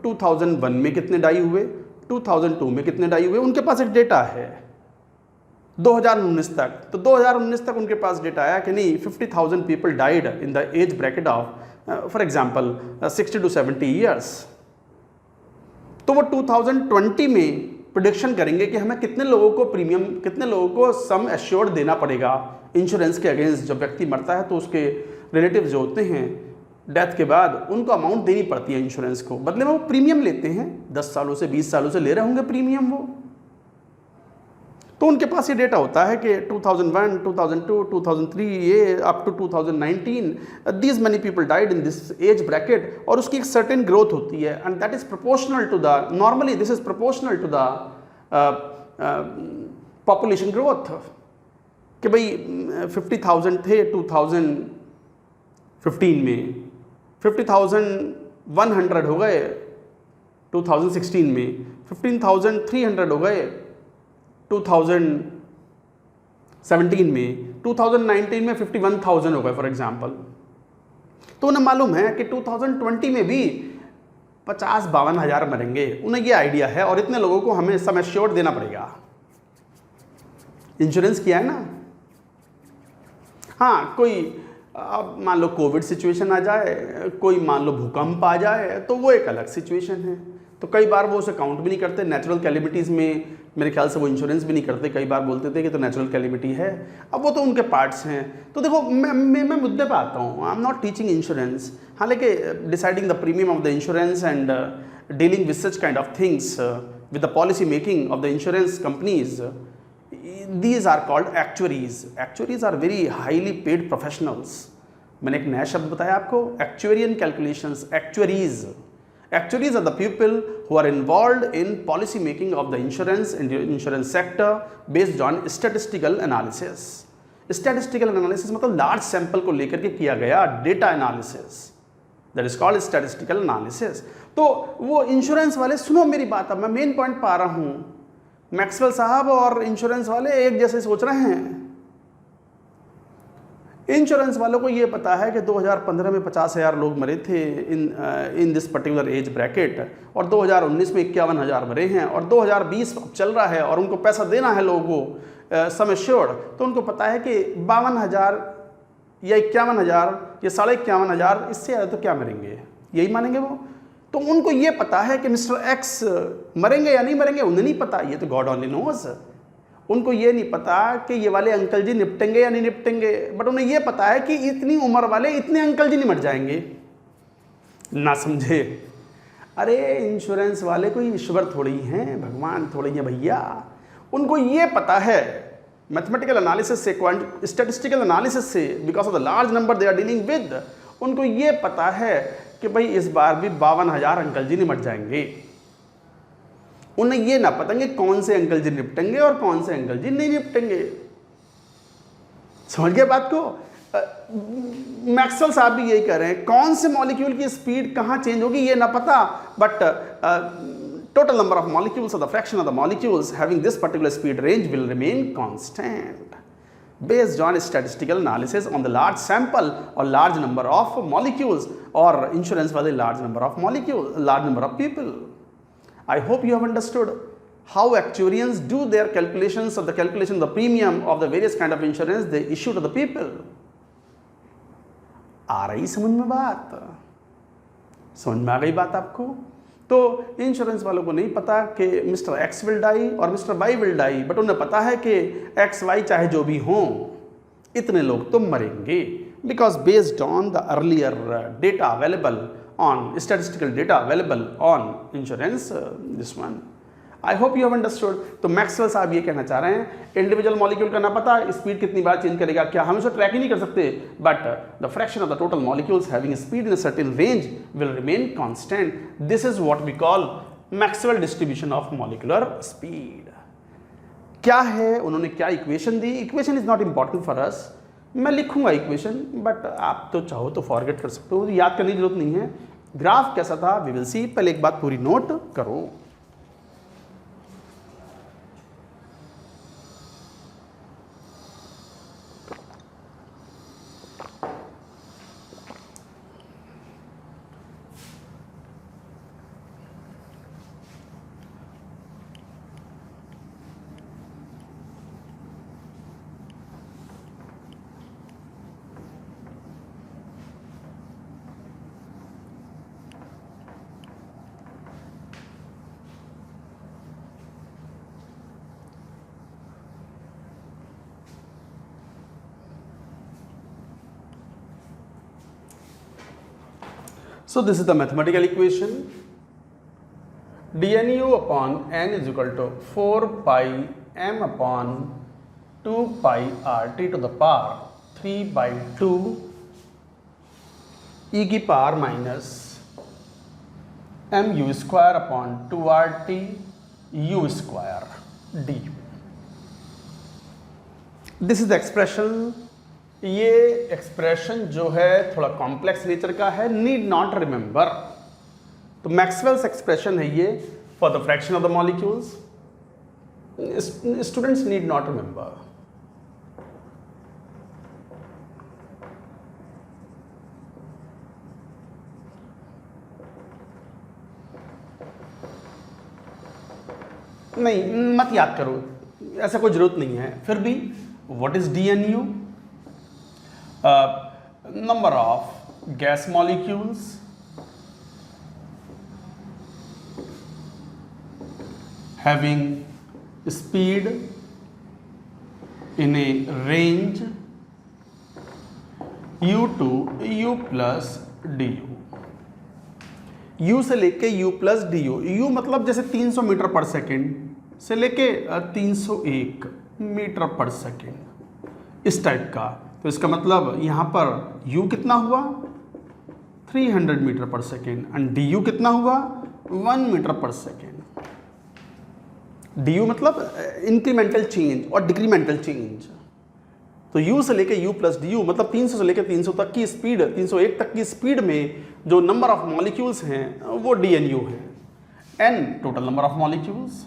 2001 में कितने डाई हुए, 2002 में कितने डाई हुए, उनके पास एक डेटा है. 2019 तक, तो 2019 तक उनके पास डेटा आया कि नहीं 50,000 people died in the age bracket of for example 60 to 70 years. तो वो 2020 में प्रिडिक्शन करेंगे कि हमें कितने लोगों को प्रीमियम, कितने लोगों को सम एश्योर्ड देना पड़ेगा इंश्योरेंस के अगेंस्ट। जब व्यक्ति मरता है तो उसके रिलेटिव जो होते हैं डेथ के बाद, उनको अमाउंट देनी पड़ती है इंश्योरेंस को, बदले में वो प्रीमियम लेते हैं। 10 सालों से 20 सालों से ले रहे होंगे प्रीमियम वो। तो उनके पास ये डेटा होता है कि 2001, 2002, 2003, ये up to 2019 these many people died in this age bracket, और उसकी एक सर्टेन ग्रोथ होती है and that is proportional to the, normally this is proportional to the population growth. कि भाई 50,000 थे 2015 में, 50,100 हो गए 2016 में, 15,300 हो गए 2017 में, 2019 में 51,000 हो गए फॉर एग्जाम्पल। तो उन्हें मालूम है कि 2020 में भी 50-52 हज़ार मरेंगे, उन्हें ये आइडिया है, और इतने लोगों को हमें सम एश्योर्ड देना पड़ेगा। इंश्योरेंस किया है ना। हाँ, कोई अब मान लो कोविड सिचुएशन आ जाए, कोई मान लो भूकंप आ जाए, तो वो एक अलग सिचुएशन है। तो कई बार वो उसे काउंट भी नहीं करते। नेचुरल कैलिमिटीज़ में मेरे ख्याल से वो इंश्योरेंस भी नहीं करते। कई बार बोलते थे कि तो नेचुरल कैलिमिटी है, अब वो तो उनके पार्ट्स हैं। तो देखो, मैं मुद्दे पे आता हूँ। I am not teaching insurance. हालांकि deciding the premium of the insurance and dealing with such kind of things with the policy making of the insurance companies, these are called actuaries. Actuaries are very highly paid professionals. मैंने एक नया शब्द बताया आपको, actuarian calculations. Actuaries are the people who are involved in policy making of the insurance in the insurance sector based on statistical analysis. Statistical analysis मतलब large sample को लेकर के किया गया data analysis. That is called statistical analysis. तो वो insurance वाले, सुनो मेरी बात, अब मैं मेन पॉइंट पा रहा हूँ। मैक्सवेल साहब और इंश्योरेंस वाले एक जैसे सोच रहे हैं। इंश्योरेंस वालों को ये पता है कि 2015 में 50,000 लोग मरे थे in this particular age bracket, और 2019 में 51,000 मरे हैं, और 2020 चल रहा है और उनको पैसा देना है लोगों को सम एश्योर्ड। तो उनको पता है कि 52,000 या 51,000 या 51,500, इससे ज़्यादा तो क्या मरेंगे, यही मानेंगे वो। तो उनको ये पता है कि मिस्टर एक्स मरेंगे या नहीं मरेंगे, उन्हें नहीं पता, ये तो गॉड ओनली नोज। उनको ये नहीं पता कि ये वाले अंकल जी निपटेंगे या नहीं निपटेंगे, बट उन्हें ये पता है कि इतनी उम्र वाले इतने अंकल जी नहीं मर जाएंगे। ना समझे। अरे इंश्योरेंस वाले कोई ईश्वर थोड़ी हैं, भगवान थोड़ी हैं भैया। उनको ये पता है मैथमेटिकल एनालिसिस से, स्टैटिस्टिकल एनालिसिस से, because of the large number they are dealing with, उनको ये पता है कि भाई इस बार भी 52,000 अंकल जी निपट जाएंगे। उन्हें ये ना पता कौन से अंकल जी निपटेंगे और कौन से अंकल जी नहीं निपटेंगे। समझ गए बात को। मैक्सवेल साहब भी यही कह रहे हैं, कौन से मॉलिक्यूल की स्पीड कहाँ चेंज होगी ये ना पता, but total number of molecules और the fraction of the molecules having this particular speed range will remain constant based on statistical analysis on the large sample or large number of molecules, or insurance for the large number of molecules, large number of people. I hope you have understood how actuarians do their calculations of the calculation of the premium of the various kind of insurance they issue to the people. आ रही समझ में बात? समझ में आ गई बात आपको? तो इंश्योरेंस वालों को नहीं पता कि मिस्टर एक्स विल डाई और mister Y will die, but उन्हें पता है कि एक्स वाई चाहे जो भी हों, इतने लोग तो मरेंगे, because based on the earlier data available on statistical data available on insurance this one. I hope you have understood. तो मैक्सवेल साहब ये कहना चाह रहे हैं, इंडिविजुअल मॉलिक्यूल का ना पता स्पीड कितनी बार चेंज करेगा, क्या हम इसे ट्रैक ही नहीं कर सकते, but the fraction of the total molecules having speed in a certain range will remain constant. This is what we call Maxwell distribution of molecular speed. क्या है, उन्होंने क्या इक्वेशन दी? Equation is not important for us. मैं लिखूंगा equation, but आप तो चाहो तो फॉरगेट कर सकते हो, याद करने की जरूरत नहीं है। ग्राफ कैसा था वी विल सी। पहले एक बात पूरी नोट करो। So this is the mathematical equation. dnu upon n is equal to 4 pi m upon 2 pi rt to the power 3 by 2 e की power minus mu square upon 2rt u square du. This is the expression. ये expression जो है थोड़ा complex nature का है, need not remember. तो Maxwell's expression है ये for the fraction of the molecules. Students need not remember. नहीं, मत याद करो, ऐसा कोई जरूरत नहीं है. फिर भी what is dnu? Number of gas molecules having speed in a range u to u plus du. u से लेके u प्लस डी u मतलब जैसे 300 मीटर पर सेकेंड से लेके 301 मीटर पर सेकेंड, इस टाइप का. तो इसका मतलब यहाँ पर u कितना हुआ 300 metre per second and du कितना हुआ 1 मीटर पर सेकेंड. du मतलब इंक्रीमेंटल चेंज और डिक्रीमेंटल चेंज. तो u से लेके u प्लस du मतलब 300 से लेके 300 तक की स्पीड, 301 तक की स्पीड में जो नंबर ऑफ मॉलिक्यूल्स हैं वो dnu है. n total number of molecules.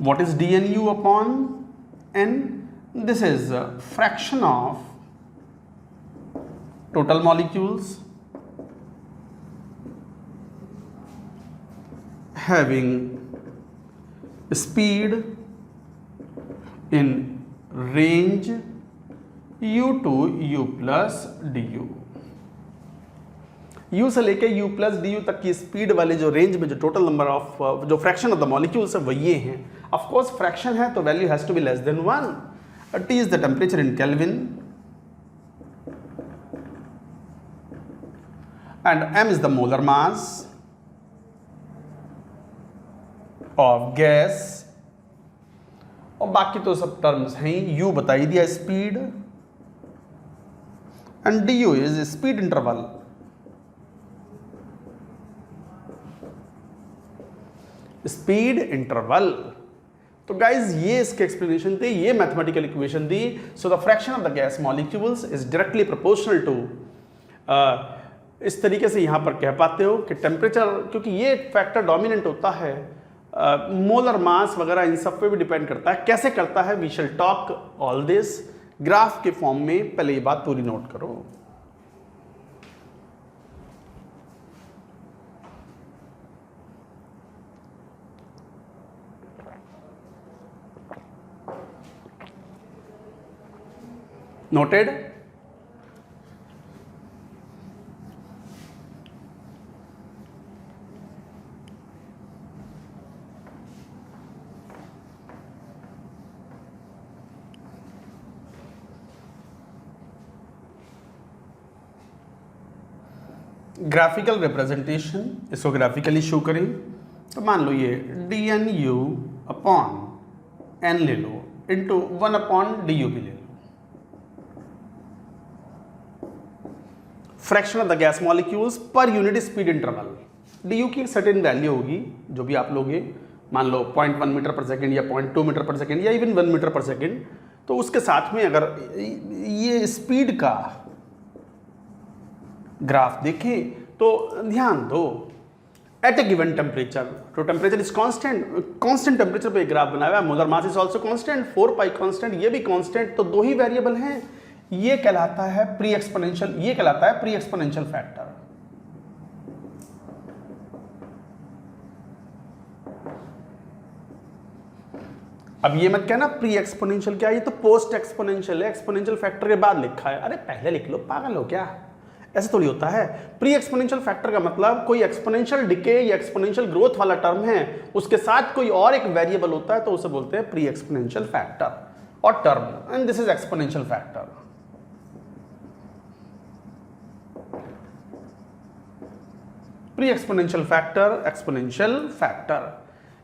What is dnu upon n? This is a fraction of total molecules having speed in range u to u plus du. u से लेके u plus du तक की speed वाले जो range में जो total number of जो fraction of the molecules है वो ये हैं. ऑफ कोर्स फ्रैक्शन है तो value has to be less than 1. T is the temperature in Kelvin and m is the molar mass of gas. और बाकी तो सब टर्म्स हैं. u बता ही दिया speed and du is speed interval. Speed interval. तो गाइज ये इसके एक्सप्लेनेशन थे, ये मैथमेटिकल इक्वेशन थी. So the fraction of the gas molecules is directly proportional to, इस तरीके से यहाँ पर कह पाते हो कि टेम्परेचर, क्योंकि ये फैक्टर डोमिनेंट होता है, मोलर मास वगैरह इन सब पे भी डिपेंड करता है. कैसे करता है we shall talk all this graph के फॉर्म में. पहले ये बात पूरी नोट करो. Noted? ग्राफिकल रिप्रेजेंटेशन, इसको ग्राफिकली शो करें. तो मान लो ये dnu अपॉन n ले लो इंटू 1 अपॉन du भी ले लो. Fraction of the gas molecules per unit speed interval. du की एक सर्टेन वैल्यू होगी जो भी आप लोगे, मान लो 0.1 मीटर पर सेकेंड या 0.2 मीटर पर सेकेंड या इवन 1 मीटर पर सेकेंड. तो उसके साथ में अगर ये स्पीड का ग्राफ देखें तो ध्यान दो एट ए गिवन टेम्परेचर. तो टेम्परेचर इज कांस्टेंट टेम्परेचर पे ग्राफ बनाया हुआ है. Molar mass is also constant, 4 pi constant, ये भी कांस्टेंट. तो दो ही वेरिएबल हैं. ये कहलाता है प्री एक्सपोनेंशियल, ये कहलाता है प्री एक्सपोनेंशियल फैक्टर. अब ये मत कहना प्री एक्सपोनेंशियल क्या, ये तो पोस्ट एक्सपोनेंशियल है. एक्सपोनेंशियल फैक्टर के बाद लिखा है. अरे पहले लिख लो, पागल हो क्या? ऐसे थोड़ी होता है. प्री एक्सपोनेंशियल फैक्टर का मतलब कोई एक्सपोनेंशियल डिके या एक्सपोनेंशियल ग्रोथ वाला टर्म है, उसके साथ कोई और एक वेरिएबल होता है तो उसे बोलते हैं pre exponential factor. or term, and this is exponential factor. Pre-exponential factor, exponential factor.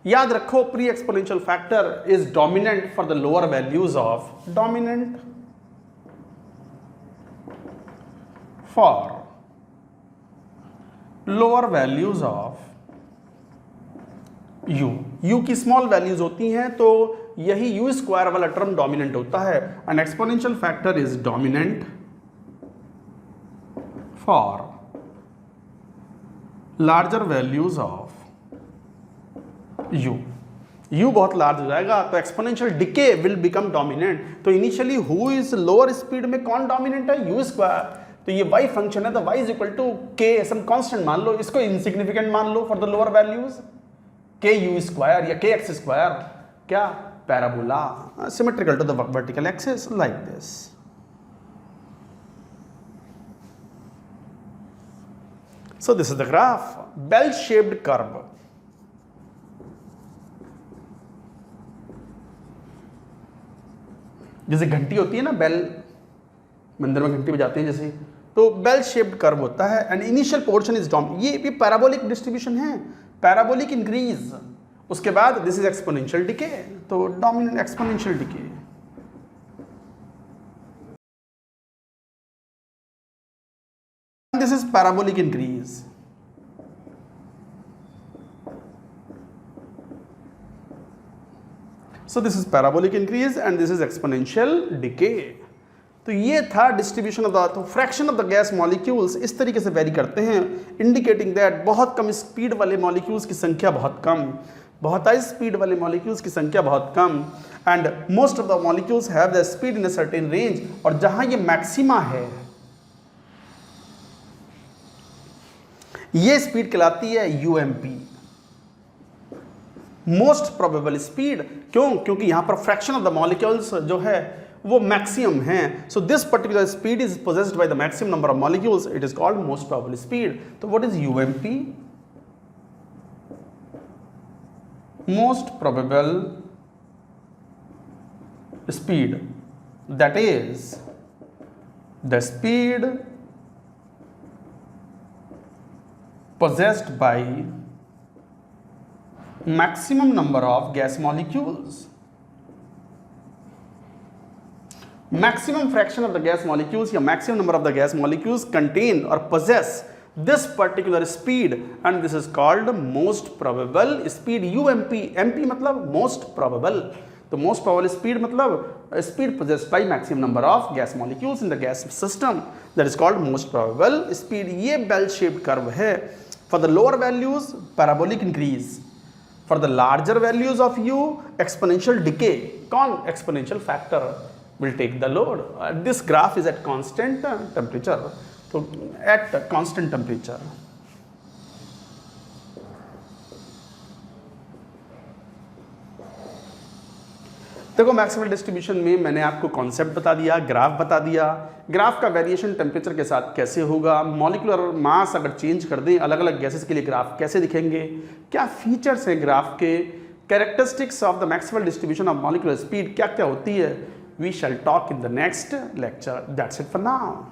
याद रखो pre exponential factor is dominant for the lower values of dominant for lower values of u की small values होती हैं तो यही u square वाला term dominant होता है. And exponential factor is dominant for larger values of u बहुत large हो जाएगा तो exponential decay will become dominant. तो initially who is lower speed में कौन डोमिनेंट है? u square. तो ये y फंक्शन है तो y is equal to k some constant मान लो, इसको इनसिग्निफिकेंट मान लो for the lower values, k u square या k x स्क्वायर, क्या parabola symmetrical to the vertical axis like this. So this is the graph, bell-shaped curve. जैसे घंटी होती है ना, बेल, मंदिर में घंटी बजाते हैं जैसे, तो बेल शेप्ड कर्व होता है. And initial portion is dome, ये भी पैराबोलिक डिस्ट्रीब्यूशन है, पैराबोलिक इंक्रीज. उसके बाद दिस इज एक्सपोनेंशियल डिके, तो dominant exponential decay. This is parabolic increase. So this is parabolic increase and this is exponential decay. तो ये था डिस्ट्रीब्यूशन ऑफ द, तो fraction of the gas molecules इस तरीके से वेरी करते हैं, इंडिकेटिंग दैट बहुत कम स्पीड वाले मॉलिक्यूल्स की संख्या बहुत कम, बहुत हाई स्पीड वाले मॉलिक्यूल्स की संख्या बहुत कम. And most of the molecules have the speed in a certain range. और जहां ये मैक्सिमा है, ये स्पीड कहलाती है UMP, मोस्ट प्रोबेबल स्पीड. क्यों? क्योंकि यहां पर फ्रैक्शन ऑफ द मॉलिक्यूल्स जो है वो मैक्सिमम है. So this particular speed is possessed by the maximum number of molecules, it is called most probable speed. तो what is UMP? Most probable speed, that is the speed possessed by maximum number of gas molecules. Maximum fraction of the gas molecules या maximum number of the gas molecules contain or possess this particular speed and this is called most probable speed. UMP, MP मतलब most probable. तो most probable speed मतलब speed possessed by maximum number of gas molecules in the gas system, that is called most probable speed. ये bell shaped curve है. For the lower values, parabolic increase. For the larger values of u, exponential decay. Exponential factor will take the load. This graph is at constant temperature. So at constant temperature. देखो Maxwell distribution में मैंने आपको concept बता दिया, graph बता दिया. Graph का variation temperature के साथ कैसे होगा, मॉलिक्यूलर मास अगर चेंज कर दें अलग अलग गैसेस के लिए ग्राफ कैसे दिखेंगे, क्या फीचर्स हैं ग्राफ के, characteristics of the Maxwell distribution of molecular speed क्या क्या होती है. We shall talk in the next lecture. That's it for now.